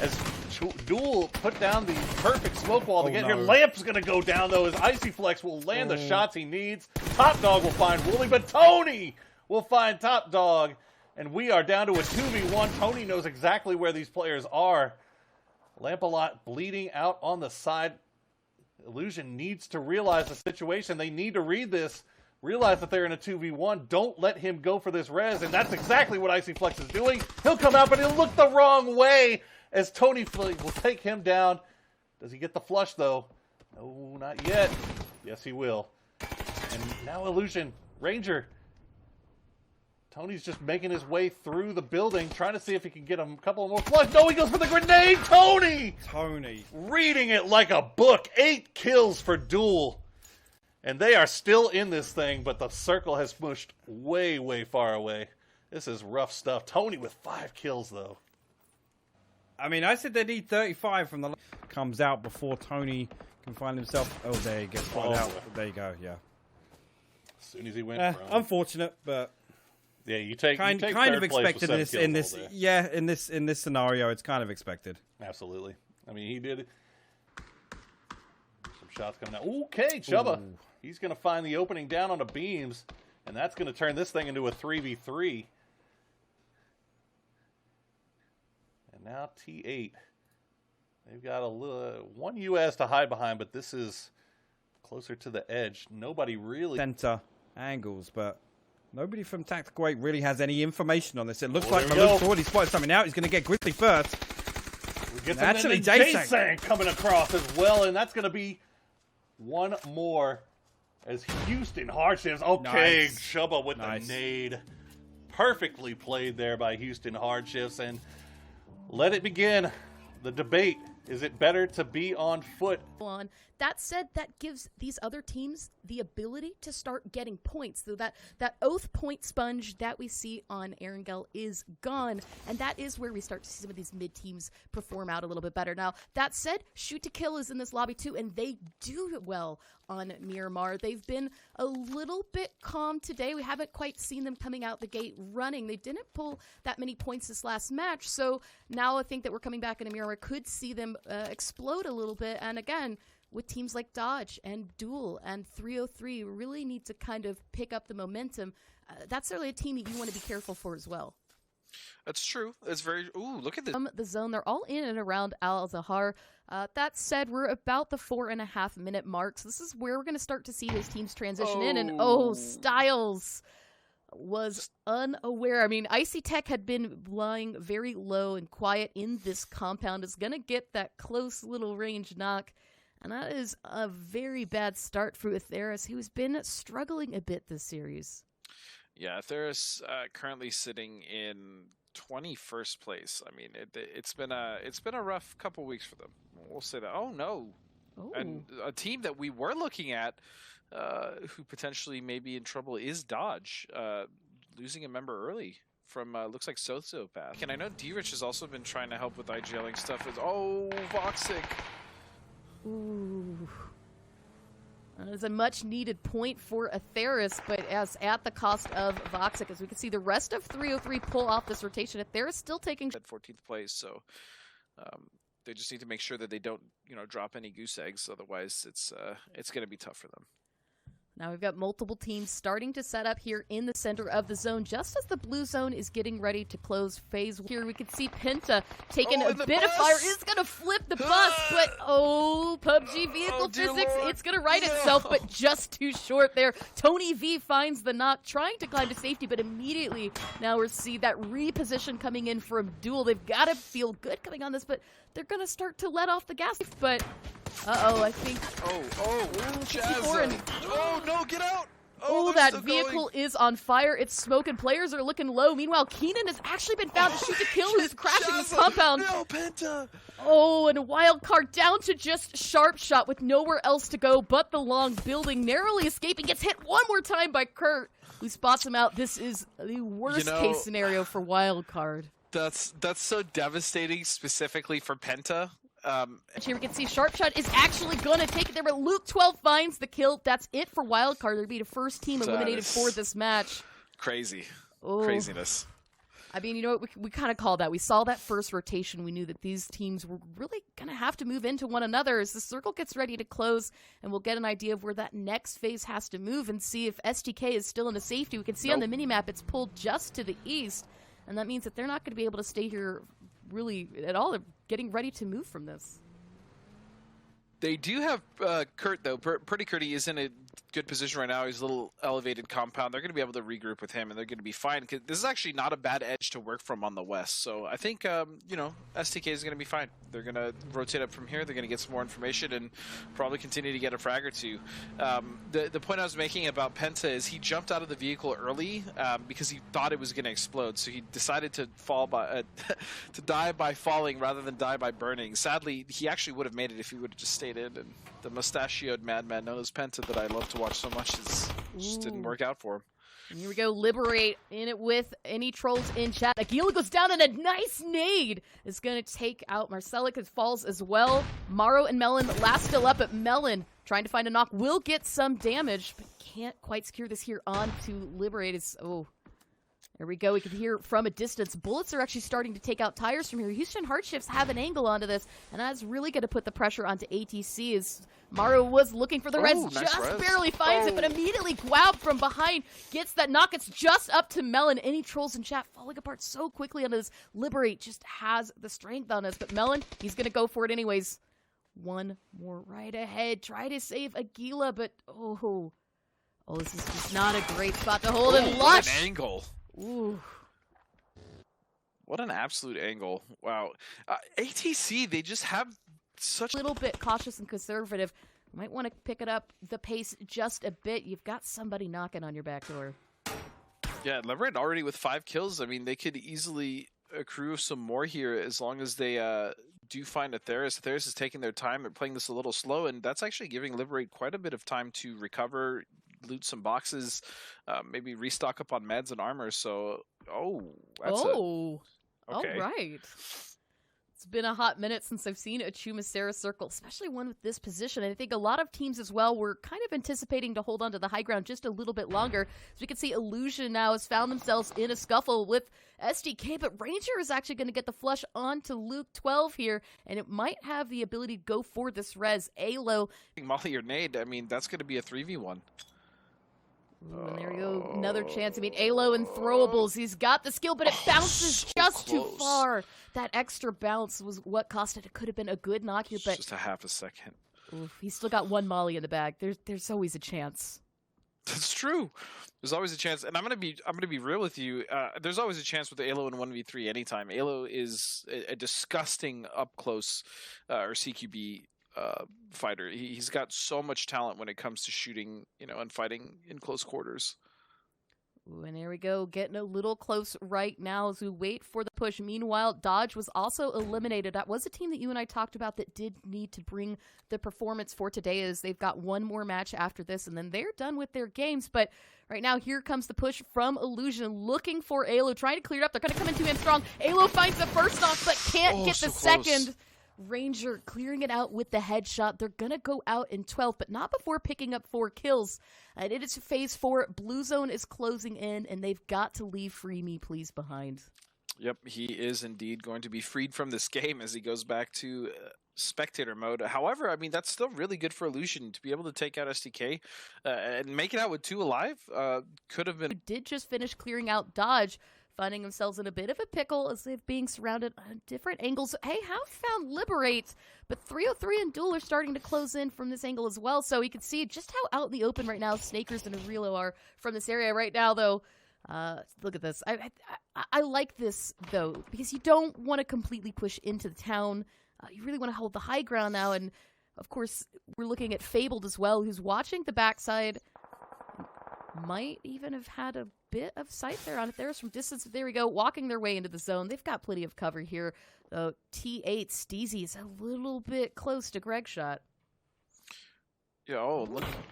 As Duel put down the perfect smoke wall to get here. Lamp's going to go down, though, as Icy Flex will land the shots he needs. Top Dog will find Wooly, but Tony will find Top Dog. And we are down to a 2v1. Tony knows exactly where these players are. Lampalot bleeding out on the side. Illusion needs to realize the situation. They need to read this, realize that they're in a 2v1. Don't let him go for this res, and that's exactly what Icy Flex is doing. He'll come out, but he'll look the wrong way as Tony will take him down. Does he get the flush, though? No, not yet. Yes, he will. And now Illusion, Ranger. Tony's just making his way through the building, trying to see if he can get a couple more flush. No, he goes for the grenade! Tony! Reading it like a book. 8 kills for Duel. And they are still in this thing, but the circle has smushed way, way far away. This is rough stuff. Tony with 5 kills, though. I mean, I said they need 35 from the... Comes out before Tony can find himself... Oh, there he gets spotted out. There you go, yeah. As soon as he went from... Unfortunate, but... Yeah, you take kind of expected in this scenario. It's kind of expected. Absolutely. I mean, he did some shots coming out. Okay, Chubba. Ooh. He's going to find the opening down on the beams, and that's going to turn this thing into a 3v3. And now T8. They've got a little one US to hide behind, but this is closer to the edge. Nobody really center angles, but Nobody from Tactical 8 really has any information on this. It looks Well, like there we Maloof's go. already spotted something out. He's going to get Grizzly first. We get Actually, Jason coming across as well, and that's going to be one more as Houston Hardships. Okay, Nice. Chubba with Nice. the nade. Perfectly played there by Houston Hardships, and let it begin. The debate. Is it better to be on foot? On. That said, that gives these other teams the ability to start getting points. So that oath point sponge that we see on Erangel is gone, and that is where we start to see some of these mid teams perform out a little bit better. Now, that said, shoot to kill is in this lobby too, and they do well on Miramar. They've been a little bit calm today. We haven't quite seen them coming out the gate running. They didn't pull that many points this last match, so now I think that we're coming back into Miramar. Could see them explode a little bit, and again, with teams like Dodge and Duel and 303 really need to kind of pick up the momentum. That's certainly a team that you want to be careful for as well. That's true. It's very... Ooh, look at this. From the zone, they're all in and around Al-Zahar. That said, we're about the 4.5 minute mark, so this is where we're going to start to see those teams transition in. And Styles was unaware. I mean, Icy Tech had been lying very low and quiet in this compound. Is going to get that close little range knock. And that is a very bad start for Atheris, who's been struggling a bit this series. Yeah, Atheris currently sitting in 21st place. I mean, it's been a rough couple weeks for them. We'll say that. Oh no, and a team that we were looking at, who potentially may be in trouble, is Dodge, losing a member early from looks like Sociopath. And I know D-Rich has also been trying to help with IGLing stuff. Voxic. Ooh. That is a much-needed point for Atheris, but as at the cost of Voxic, as we can see the rest of 303 pull off this rotation. Atheris still taking at 14th place, so they just need to make sure that they don't, drop any goose eggs. Otherwise, it's going to be tough for them. Now we've got multiple teams starting to set up here in the center of the zone, just as the blue zone is getting ready to close phase. Here we can see Penta taking a bit of fire. Is going to flip the bus, but PUBG vehicle physics, it's going to right itself, but just too short there. Tony V finds the knock, trying to climb to safety, but immediately now we're seeing that reposition coming in from Duel. They've got to feel good coming on this, but they're going to start to let off the gas. But I think. Jazz. Oh no, get out! That vehicle is on fire. It's smoke and players are looking low. Meanwhile, Keenan has actually been found to shoot to kill, who's crashing this compound. No, Penta! And a wild card down to just Sharp Shot with nowhere else to go but the long building. Narrowly escaping, gets hit one more time by Kurt, who spots him out. This is the worst case scenario for wild card. That's so devastating, specifically for Penta. Here we can see Sharp Shot is actually going to take it there, but Luke 12 finds the kill. That's it for Wildcard. They'll be the first team eliminated for this match. Crazy. Craziness. I mean, you know what? We kind of called that. We saw that first rotation. We knew that these teams were really going to have to move into one another as the circle gets ready to close, and we'll get an idea of where that next phase has to move and see if STK is still in a safety. We can see on the minimap it's pulled just to the east, and that means that they're not going to be able to stay here really at all. They're getting ready to move from this. They do have Kurt, though. Pretty Kurt, he is in a good position right now. He's a little elevated compound. They're going to be able to regroup with him, and they're going to be fine. Cause this is actually not a bad edge to work from on the west. So I think, STK is going to be fine. They're going to rotate up from here. They're going to get some more information and probably continue to get a frag or two. The point I was making about Penta is he jumped out of the vehicle early because he thought it was going to explode. So he decided to fall by to die by falling rather than die by burning. Sadly, he actually would have made it if he would have just stayed in. And the mustachioed madman known as Penta that I love to watch so much just didn't work out for him. And here we go, Liberate in it with any trolls in chat. Aguila goes down and a nice nade is going to take out Marcelic, as falls as well. Maro and Melon last still up, but Melon trying to find a knock will get some damage, but can't quite secure this here on to Liberate. There we go. We can hear from a distance. Bullets are actually starting to take out tires from here. Houston Hardships have an angle onto this, and that's really going to put the pressure onto ATC as Maru was looking for the res. Nice just res. barely finds it, but immediately Guab from behind gets that knock. It's just up to Melon. Any trolls in chat falling apart so quickly on this. Liberate just has the strength on us, but Melon, he's going to go for it anyways. One more right ahead. Try to save Aguila, but Oh, this is just not a great spot to hold. And What Lush! an angle. Ooh. What an absolute angle. Wow. ATC, they just have such... A little bit cautious and conservative. Might want to pick it up the pace just a bit. You've got somebody knocking on your back door. Yeah, Leverett already with 5 kills. I mean, they could easily accrue some more here as long as they do find a Theris. Theris is taking their time. They're playing this a little slow, and that's actually giving Liberate quite a bit of time to recover, loot some boxes, maybe restock up on meds and armor. So, that's okay. All Okay. right. It's been a hot minute since I've seen a Chumacera circle, especially one with this position. And I think a lot of teams as well were kind of anticipating to hold on to the high ground just a little bit longer. So we can see Illusion now has found themselves in a scuffle with SDK, but Ranger is actually going to get the flush onto Luke 12 here, and it might have the ability to go for this res. Alo. Molly or nade, I mean, that's going to be a 3v1. Ooh, and there we go, another chance. I mean, Alo and throwables, he's got the skill, but it bounces so just too close. far. That extra bounce was what cost it. It could have been a good knock here, but Just a half a second. oof, he's still got one molly in the bag. There's always a chance. That's true. There's always a chance, and I'm gonna be real with you. There's always a chance with the Alo in 1v3 anytime. Alo is a disgusting up close or CQB fighter. He's got so much talent when it comes to shooting, and fighting in close quarters. Ooh, and there we go, getting a little close right now as we wait for the push. Meanwhile, Dodge was also eliminated. That was a team that you and I talked about that did need to bring the performance for today, as they've got one more match after this, and then they're done with their games. But right now, here comes the push from Illusion, looking for Alo, trying to clear it up. They're going to come in 2-man strong. Alo finds the first knock, but can't get the so close. second. Ranger clearing it out with the headshot. They're going to go out in 12, but not before picking up 4 kills. And it is phase 4. Blue Zone is closing in, and they've got to leave Free Me Please behind. Yep, he is indeed going to be freed from this game as he goes back to spectator mode. However, I mean, that's still really good for Illusion to be able to take out SDK and make it out with 2 alive. Could have been... Did just finish clearing out Dodge, finding themselves in a bit of a pickle as they're being surrounded on different angles. Hey, have found Liberate, but 303 and Duel are starting to close in from this angle as well, so you can see just how out in the open right now Snakers and Aurelo are from this area right now, though. Look at this. I like this, though, because you don't want to completely push into the town. You really want to hold the high ground now, and of course, we're looking at Fabled as well, who's watching the backside. Might even have had a bit of sight there on it. There's from distance. There we go, walking their way into the zone. They've got plenty of cover here. T8 Steezy is a little bit close to Greg's shot. Yeah,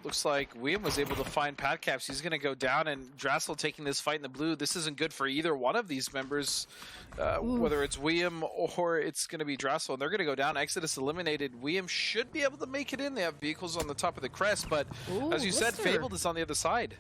looks like William was able to find pad caps. He's going to go down, and Drassel taking this fight in the blue. This isn't good for either one of these members, whether it's William or it's going to be Drassel. And they're going to go down. Exodus eliminated. William should be able to make it in. They have vehicles on the top of the crest, but as you said, Fabled is on the other side.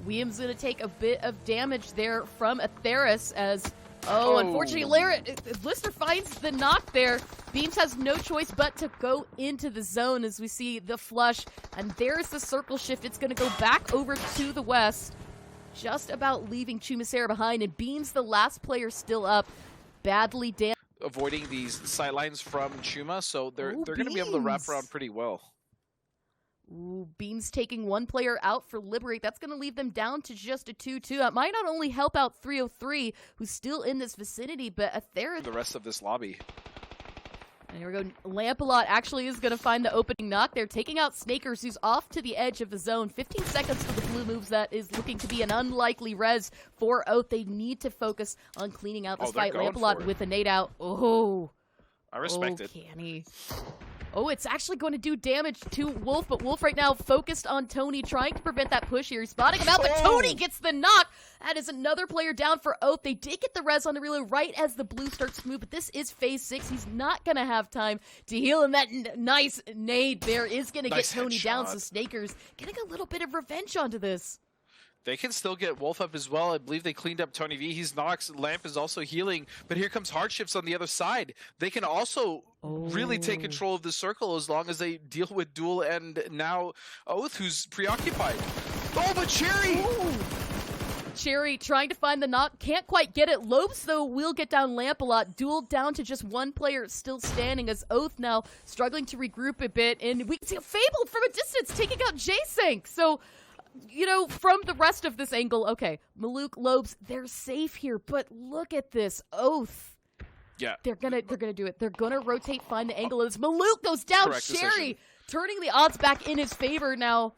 William's going to take a bit of damage there from Atheris as... unfortunately, Lister finds the knock there. Beams has no choice but to go into the zone as we see the flush. And there's the circle shift. It's going to go back over to the west. Just about leaving Chumacera behind. And Beams, the last player still up, badly damaged. Avoiding these sightlines from Chuma, so they're going to be able to wrap around pretty well. Ooh, Beams taking one player out for Liberate. That's going to leave them down to just a 2-2. That might not only help out 303, who's still in this vicinity, but Atheris... The rest of this lobby. And here we go. Lampalot actually is going to find the opening knock there, taking out Snakers, who's off to the edge of the zone. 15 seconds for the blue moves. That is looking to be an unlikely res for Oath. They need to focus on cleaning out this fight. Lampalot with a nade out. Oh, I respect it. Canny. Oh, it's actually going to do damage to Wolf, but Wolf right now focused on Tony, trying to prevent that push here. He's spotting him out, but Tony gets the knock. That is another player down for Oath. They did get the res on the reload right as the blue starts to move, but this is phase 6. He's not going to have time to heal, and that nice nade there is going to get Tony down, so Snakers getting a little bit of revenge onto this. They can still get Wolf up as well. I believe they cleaned up Tony V. He's knocks. Lamp is also healing. But here comes Hardships on the other side. They can also really take control of the circle as long as they deal with Duel and now Oath, who's preoccupied. Oh, but Cherry! Ooh. Cherry trying to find the knock. Can't quite get it. Lopes, though, will get down Lamp a lot. Duel down to just one player still standing as Oath now struggling to regroup a bit. And we can see a Fabled from a distance taking out J-Sync. So... you know, from the rest of this angle, okay, Maluk, Lobes, they're safe here, but look at this. Oath. Yeah. They're gonna do it. They're gonna rotate, find the angle. As Maluk goes down, Correct Sherry decision. turning the odds back in his favor now.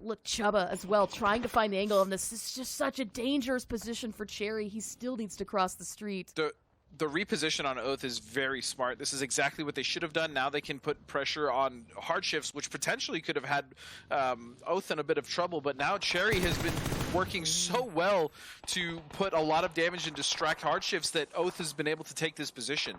Look, Chuba as well, trying to find the angle on this. This is just such a dangerous position for Cherry. He still needs to cross the street. The reposition on Oath is very smart. This is exactly what they should have done. Now they can put pressure on Hardshifts, which potentially could have had Oath in a bit of trouble. But now Cherry has been working so well to put a lot of damage and distract Hardshifts that Oath has been able to take this position.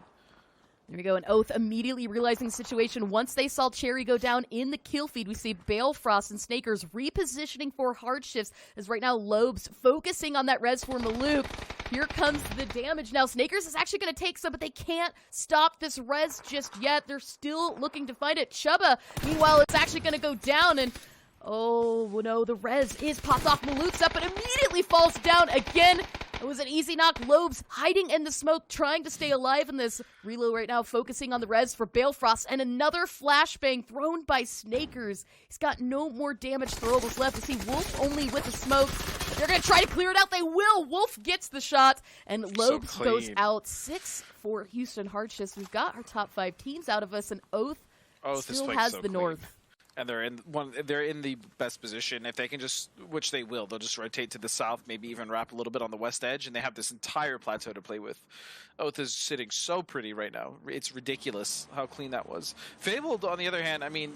There we go, and Oath immediately realizing the situation. Once they saw Cherry go down in the kill feed, we see Balefrost and Snakers repositioning for Hardshifts, as right now Lobes focusing on that res for Maluk. Here comes the damage. Now Snakers is actually going to take some, but they can't stop this res just yet. They're still looking to find it. Chuba, meanwhile, it's actually going to go down, and oh no, the res is popped off. Maluk's up, but immediately falls down again. It was an easy knock. Lobes hiding in the smoke, trying to stay alive in this. Relo right now focusing on the res for Balefrost, and another flashbang thrown by Snakers. He's got no more damage throwables left. We see Wolf only with the smoke. They're going to try to clear it out. They will. Wolf gets the shot, and Lobes goes out. 6 for Houston Hardships. We've got our top 5 teams out of us, and Oath still has the North. And they're in the best position. If they can just, which they will, they'll just rotate to the south, maybe even wrap a little bit on the west edge, and they have this entire plateau to play with. Oath is sitting so pretty right now. It's ridiculous how clean that was. Fabled, on the other hand, I mean,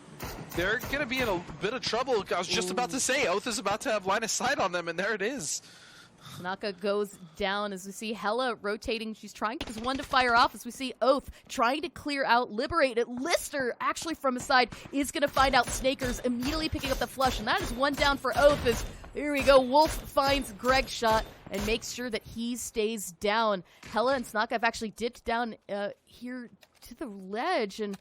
they're going to be in a bit of trouble. I was just about to say, Oath is about to have line of sight on them, and there it is. Naka goes down as we see Hella rotating. She's trying to one to fire off as we see Oath trying to clear out, liberate it. Lister actually from his side is going to find out Snakers immediately picking up the flush, and that is one down for Oath as here we go. Wolf finds Greg's shot and makes sure that he stays down. Hella and Snaka have actually dipped down here to the ledge, and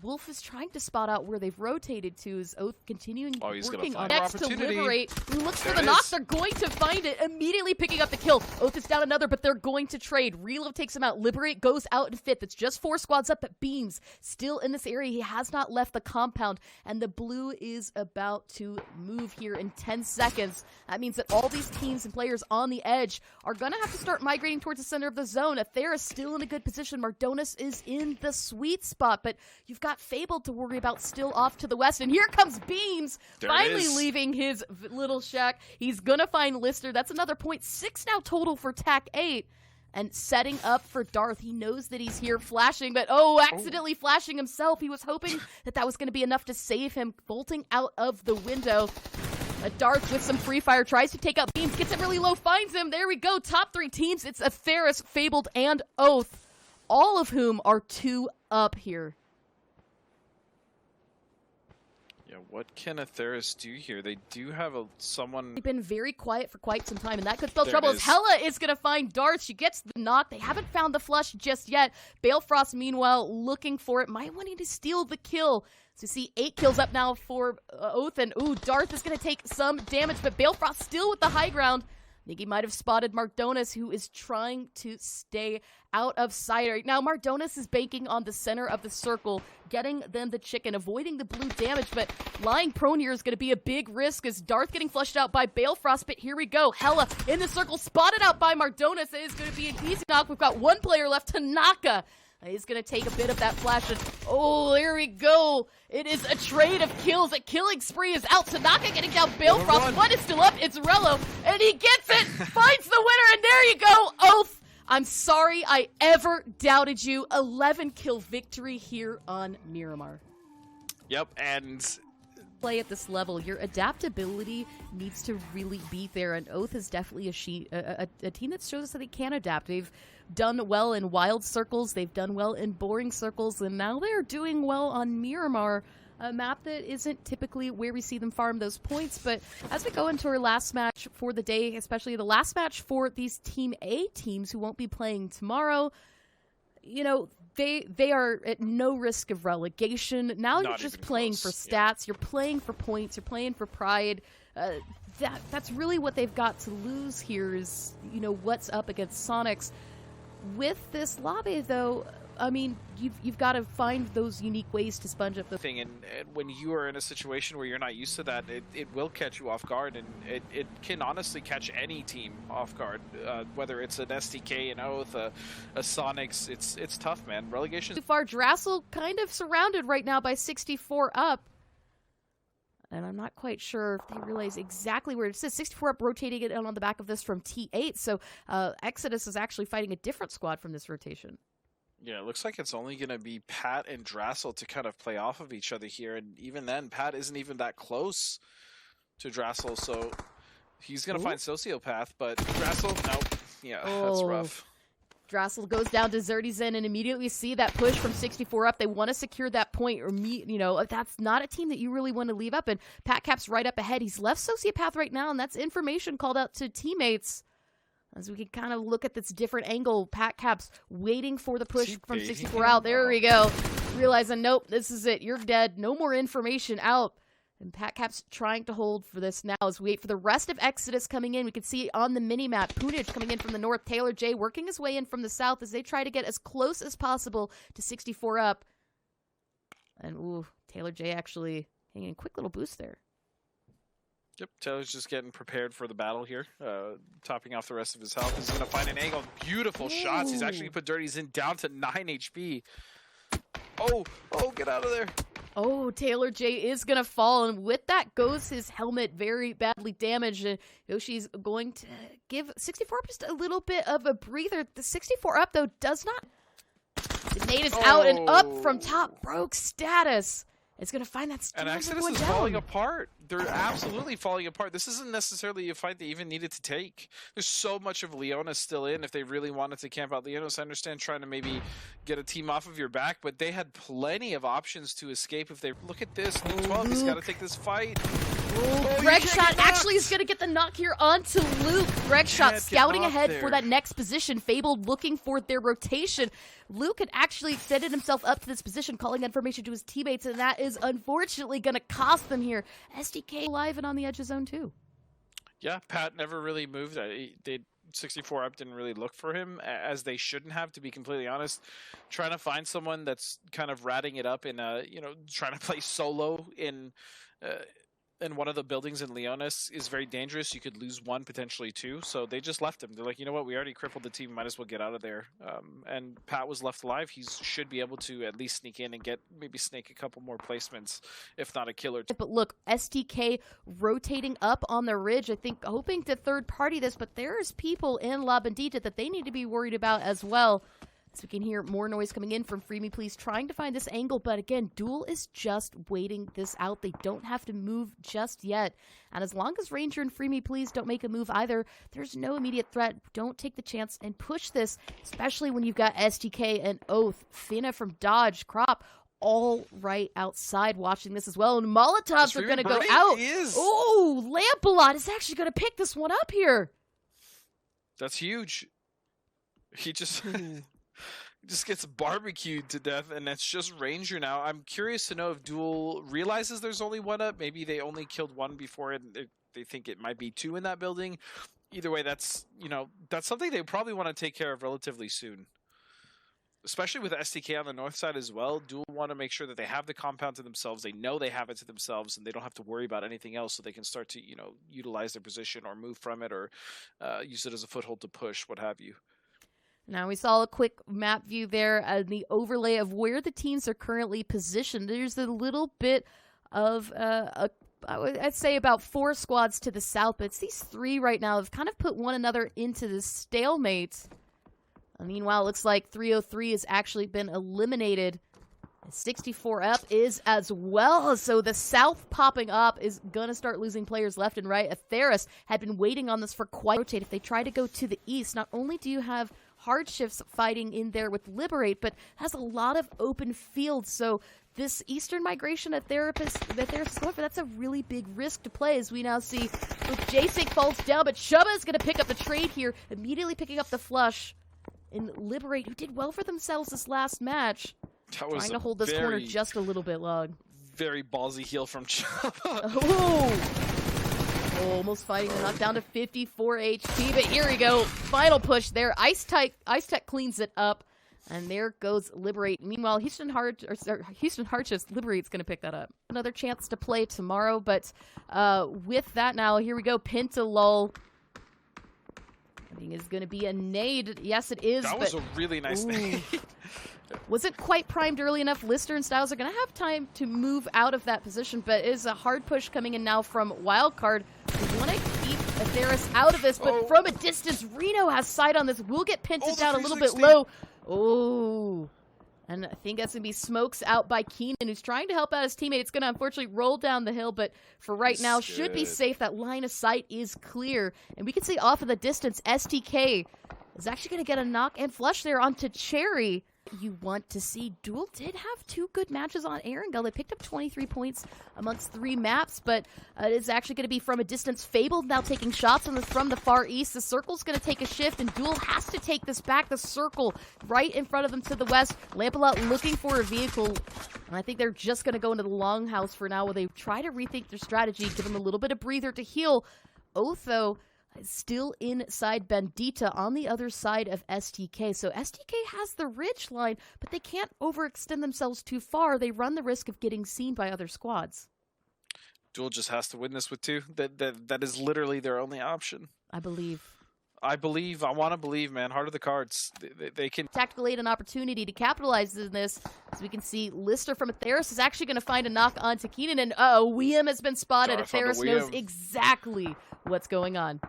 Wolf is trying to spot out where they've rotated to as Oath continuing working on next to liberate. He looks for the knock. They're going to find it. Immediately picking up the kill. Oath is down another, but they're going to trade. Reload takes him out. Liberate goes out in 5th. It's just 4 squads up, but Beams still in this area. He has not left the compound, and the blue is about to move here in 10 seconds. That means that all these teams and players on the edge are going to have to start migrating towards the center of the zone. Athera is still in a good position. Mardonis is in the sweet spot, but you've got Fabled to worry about still off to the west, and here comes Beams finally leaving his little shack. He's gonna find Lister. That's another point. 6 now total for TAC 8, and setting up for Darth. He knows that he's here flashing, but accidentally flashing himself. He was hoping that was going to be enough to save him, bolting out of the window. Darth with some free fire tries to take out Beams, gets it really low, finds him. There we go. Top 3 teams. It's Atheris, Fabled, and Oath, all of whom are 2 up here. Yeah, what can Atheris do here? They do have someone... They've been very quiet for quite some time, and that could spell trouble as Hella is going to find Darth. She gets the knock. They haven't found the flush just yet. Balefrost, meanwhile, looking for it. Might wanting to steal the kill. So you see 8 kills up now for Oath, and Darth is going to take some damage, but Balefrost still with the high ground. I think he might have spotted Mardonis, who is trying to stay out of sight right now. Mardonis is banking on the center of the circle, getting them the chicken, avoiding the blue damage, but lying prone here is going to be a big risk as Darth getting flushed out by Balefrost, but here we go. Hella in the circle, spotted out by Mardonis. It is going to be an easy knock. We've got 1 player left, Tanaka. He's going to take a bit of that flash. And, there we go. It is a trade of kills. A killing spree is out. Tanaka getting down Balefrost. 1 is still up. It's Rello. And he gets it. Finds the winner. And there you go. Oath. I'm sorry I ever doubted you. 11 kill victory here on Miramar. Yep, and... play at this level, your adaptability needs to really be there, and Oath is definitely a team that shows us that they can adapt. They've done well in wild circles, they've done well in boring circles, and now they're doing well on Miramar, a map that isn't typically where we see them farm those points. But as we go into our last match for the day, especially the last match for these Team A teams who won't be playing tomorrow, you know, they are at no risk of relegation. Now you're just playing for stats. Yeah. You're playing for points. You're playing for pride. That's really what they've got to lose here is, you know, what's up against Sonics. With this lobby, though, I mean, you've got to find those unique ways to sponge up the thing, and when you are in a situation where you're not used to that, it will catch you off guard, and it can honestly catch any team off guard, whether it's an SDK, an Oath, a Sonics. It's tough, man. Relegation too far. Drassel kind of surrounded right now by 64 up. And I'm not quite sure if they realize exactly where it says 64 up, rotating it on the back of this from T8. So Exodus is actually fighting a different squad from this rotation. Yeah, it looks like it's only going to be Pat and Drassel to kind of play off of each other here. And even then, Pat isn't even that close to Drassel. So he's going to find Sociopath, but Drassel, nope. Yeah, that's rough. Drassel goes down to Zertizen, and immediately see that push from 64 up. They want to secure that point, or that's not a team that you really want to leave up. And Pat Cap's right up ahead. He's left Sociopath right now, and that's information called out to teammates. As we can kind of look at this different angle, Pat Cap's waiting for the push from 64 out. There we go. Realizing, nope, this is it. You're dead. No more information out. And Pat Cap's trying to hold for this now as we wait for the rest of Exodus coming in. We can see on the mini-map, Punich coming in from the north, Taylor J working his way in from the south as they try to get as close as possible to 64 up. And, ooh, Taylor J actually hanging a quick little boost there. Yep, Taylor's just getting prepared for the battle here, topping off the rest of his health. He's going to find an angle. Beautiful shots. He's actually put Dirty's in down to 9 HP. Oh, get out of there. Oh, Taylor J is going to fall, and with that goes his helmet very badly damaged. And Yoshi's going to give 64 up just a little bit of a breather. The 64 up, though, does not. The native's out and up from top. Broke status. It's going to find that and Exodus is falling apart. They're absolutely falling apart. This isn't necessarily a fight they even needed to take. There's so much of Leona still in. If they really wanted to camp out Leonis, I understand trying to maybe get a team off of your back, but they had plenty of options to escape if they... Look at this. Luke 12, he's got to take this fight. Greg Shot actually is going to get the knock here onto Luke. Greg Shot scouting ahead for that next position. Fabled looking for their rotation. Luke had actually extended himself up to this position, calling information to his teammates, and that is unfortunately going to cost them here. SDK alive and on the edge of zone 2. Yeah, Pat never really moved. They 64 up didn't really look for him, as they shouldn't have, to be completely honest. Trying to find someone that's kind of ratting it up in trying to play solo in one of the buildings in Leonis is very dangerous. You could lose one, potentially two. So they just left him. They're like, you know what? We already crippled the team. Might as well get out of there. And Pat was left alive. He should be able to at least sneak in and maybe snake a couple more placements, if not a killer. But look, STK rotating up on the ridge. I think hoping to third party this, but there's people in La Bandita that they need to be worried about as well. So we can hear more noise coming in from Free Me Please trying to find this angle, but again, Duel is just waiting this out. They don't have to move just yet. And as long as Ranger and Free Me Please don't make a move either, there's no immediate threat. Don't take the chance and push this, especially when you've got STK and Oath, Finna from Dodge, Crop, all right outside watching this as well. And Molotovs are going to go out. Oh, Lampalot is actually going to pick this one up here. That's huge. He just... just gets barbecued to death, and that's just Ranger now. I'm curious to know if Duel realizes there's only one up. Maybe they only killed one before, and they think it might be two in that building. Either way, that's something they probably want to take care of relatively soon. Especially with STK on the north side as well. Duel want to make sure that they have the compound to themselves. They know they have it to themselves, and they don't have to worry about anything else, so they can start to, utilize their position or move from it or use it as a foothold to push, what have you. Now we saw a quick map view there, the overlay of where the teams are currently positioned. There's a little bit of, I'd say about 4 squads to the south, but it's these 3 right now have kind of put one another into this stalemate. Meanwhile, it looks like 303 has actually been eliminated. 64 up is as well, so the south popping up is going to start losing players left and right. Atheris had been waiting on this for quite a rotate. If they try to go to the east, not only do you have Hardships fighting in there with Liberate, but has a lot of open fields. So this eastern migration that Therapist is going for, that's a really big risk to play, as we now see J-Sync falls down, but Shubba is going to pick up the trade here, immediately picking up the flush. And Liberate, who did well for themselves this last match, trying to hold this corner just a little bit long. Very ballsy heel from Shubba. Oh! Almost fighting to knock down to 54 HP, but here we go. Final push there. Ice Tech cleans it up. And there goes Liberate. Meanwhile, Houston Harchest, Liberate's going to pick that up. Another chance to play tomorrow, but with that now, here we go. Pentalol. I think it's going to be a nade. Yes, it is. That was a really nice nade. Wasn't quite primed early enough. Lister and Styles are going to have time to move out of that position, but it is a hard push coming in now from Wildcard. We want to keep Atheris out of this, but from a distance, Reno has sight on this. Will get pinted down a little bit low. Oh. And I think that's going to be smokes out by Keenan, who's trying to help out his teammate. It's going to unfortunately roll down the hill, but for right now, should be safe. That line of sight is clear. And we can see off in the distance, STK is actually going to get a knock and flush there onto Cherry. You want to see. Duel did have 2 good matches on Erangel. They picked up 23 points amongst 3 maps, but it's actually going to be from a distance. Fable now taking shots from the far east. The circle's going to take a shift, and Duel has to take this back. The circle right in front of them to the west. Lampalot looking for a vehicle, and I think they're just going to go into the longhouse for now, where they try to rethink their strategy, give them a little bit of breather to heal. Oath, though, still inside Bandita on the other side of STK. So STK has the ridge line, but they can't overextend themselves too far. They run the risk of getting seen by other squads. Duel just has to win this with 2. That is literally their only option. I believe. I want to believe, man. Heart of the cards. They can. Tactical aid an opportunity to capitalize on this. As we can see, Lister from Atheris is actually going to find a knock onto Keenan, and Weem has been spotted. Atheris knows exactly what's going on.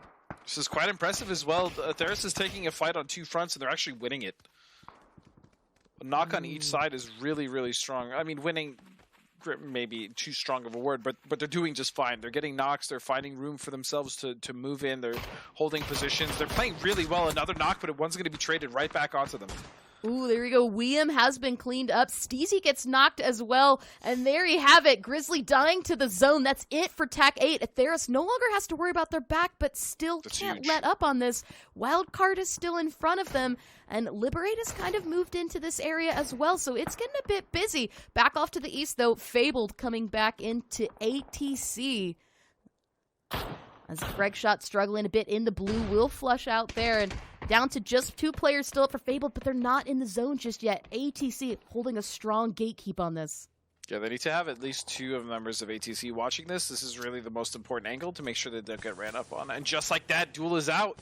This is quite impressive as well. Atheris is taking a fight on 2 fronts, and they're actually winning it. A knock on each side is really, really strong. I mean, winning maybe too strong of a word, but they're doing just fine. They're getting knocks. They're finding room for themselves to move in. They're holding positions. They're playing really well. Another knock, but one's going to be traded right back onto them. Ooh, there we go. Weem has been cleaned up. Steezy gets knocked as well. And there you have it. Grizzly dying to the zone. That's it for TAC 8. Atheris no longer has to worry about their back, but still can't let up on this. Wildcard is still in front of them. And Liberate has kind of moved into this area as well, so it's getting a bit busy. Back off to the east, though. Fabled coming back into ATC. As Greg Shot struggling a bit in the blue, will flush out there, and down to just 2 players still up for Fabled, but they're not in the zone just yet. ATC holding a strong gatekeep on this. Yeah, they need to have at least 2 of members of ATC watching this. This is really the most important angle to make sure that they don't get ran up on. And just like that, Duel is out.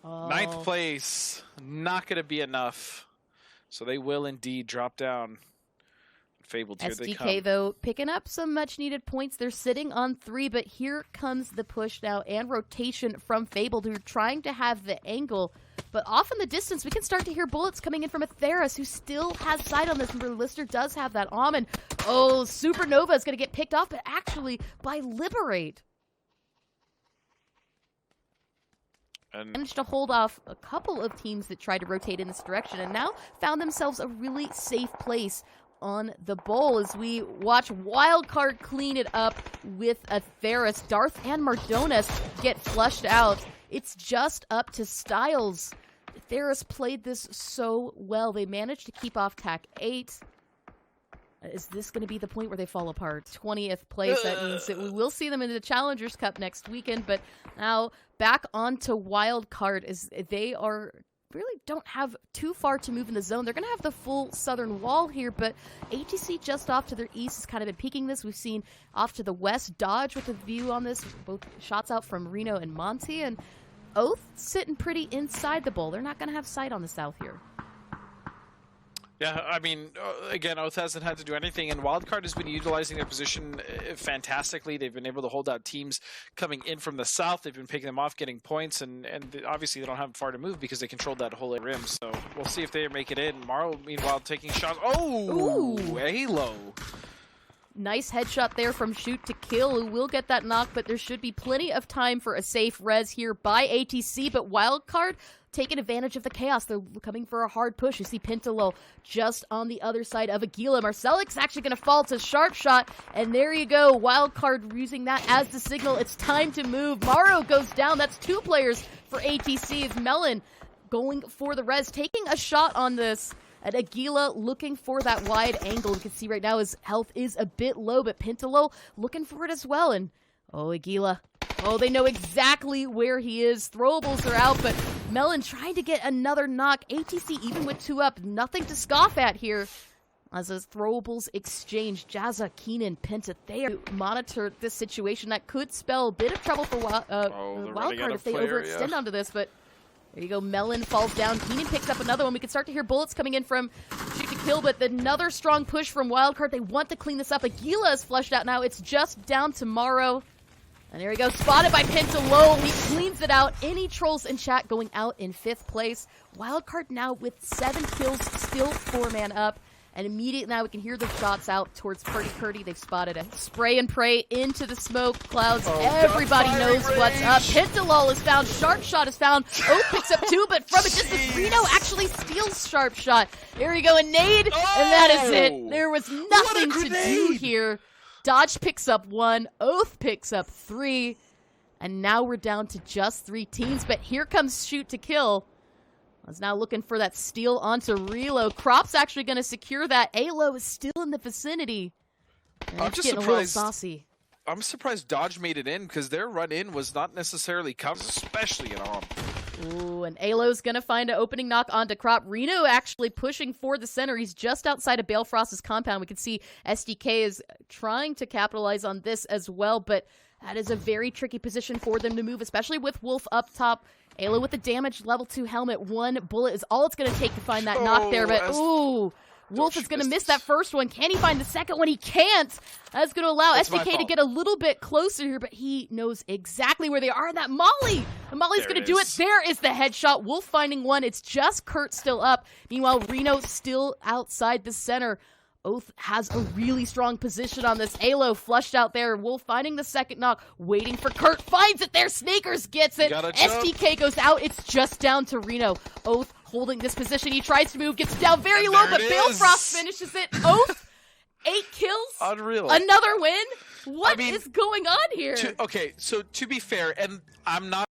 9th place, not going to be enough. So they will indeed drop down. Fabled, here they come. SDK, though, picking up some much-needed points. They're sitting on 3, but here comes the push now and rotation from Fabled, who are trying to have the angle. But off in the distance, we can start to hear bullets coming in from Atheris, who still has sight on this. Remember, Lister does have that Almond. Oh, Supernova is going to get picked off, but actually by Liberate. And managed to hold off a couple of teams that tried to rotate in this direction, and now found themselves a really safe place on the bowl as we watch Wildcard clean it up with Atheris. Darth and Mardones get flushed out. It's just up to Styles. Atheris played this so well. They managed to keep off TAC 8. Is this going to be the point where they fall apart? 20th place, that means that we will see them in the Challengers Cup next weekend, but now back onto Wildcard as they are really don't have too far to move in the zone. They're going to have the full southern wall here, but ATC just off to their east has kind of been peeking this. We've seen off to the west Dodge with a view on this, both shots out from Reno and Monty, and Oath sitting pretty inside the bowl. They're not going to have sight on the south here. yeah, I mean, again, Oath hasn't had to do anything, and Wildcard has been utilizing their position fantastically. They've been able to hold out teams coming in from the south. They've been picking them off, getting points, and obviously they don't have far to move because they controlled that whole rim. So we'll see if they make it in. Morrow, meanwhile, taking shots. Oh, Ooh. Halo. Nice headshot there from Shoot to Kill, who will get that knock, but there should be plenty of time for a safe res here by ATC, but Wildcard taking advantage of the chaos. They're coming for a hard push. You see Pintalo just on the other side of Aguila. Marcelic's actually going to fall to Sharp Shot, and there you go. Wildcard using that as the signal. It's time to move. Morrow goes down. That's 2 players for ATC. It's Melon going for the res, taking a shot on this. And Aguila looking for that wide angle. You can see right now his health is a bit low, but Pintalo looking for it as well. And, oh, Aguila. Oh, they know exactly where he is. Throwables are out, but Melon trying to get another knock. ATC even with 2 up, nothing to scoff at here. As those throwables exchange, Jazza, Keenan, Penta, they monitor this situation that could spell a bit of trouble for Wildcard if they overextend onto this, but there you go. Melon falls down. Keenan picks up another one. We can start to hear bullets coming in from Shoot to Kill, but another strong push from Wildcard. They want to clean this up. Aguila is flushed out now. It's just down to Morrow. And there we go. Spotted by Penta low. He cleans it out. Any trolls in chat going out in 5th place. Wildcard now with 7 kills, still 4-man up. And immediately now we can hear the shots out towards Purdy. They've spotted a spray and pray into the smoke clouds. Everybody knows what's up. Pintalol is found. Sharp Shot is found. Oath picks up 2, but from a distance, Reno actually steals Sharp Shot. There we go, a nade, and that is it. There was nothing to do here. Dodge picks up 1. Oath picks up 3. And now we're down to just 3 teams, but here comes Shoot to Kill. Is now looking for that steal onto Relo. Crop's actually going to secure that. Alo is still in the vicinity. And I'm just getting surprised. A little saucy. I'm surprised Dodge made it in because their run in was not necessarily covered, especially in ARM. Ooh, and Alo's going to find an opening knock onto Crop. Reno actually pushing for the center. He's just outside of Balefrost's compound. We can see SDK is trying to capitalize on this as well, but that is a very tricky position for them to move, especially with Wolf up top. Alo with the damage, level 2 helmet. 1 bullet is all it's going to take to find that knock there. But, ooh, Wolf is going to miss that first one. Can he find the second one? He can't. That's going to allow SDK to get a little bit closer here, but he knows exactly where they are. And that Molly. And Molly's going to do it. There is the headshot. Wolf finding 1. It's just Kurt still up. Meanwhile, Reno still outside the center. Oath has a really strong position on this. Alo flushed out there. Wolf finding the second knock, waiting for Kurt. Finds it there. Snakers gets it. SDK goes out. It's just down to Reno. Oath holding this position. He tries to move, gets down very low, but Balefrost finishes it. Oath, 8 kills. Unreal. Another win. What is going on here? Okay, so to be fair, and I'm not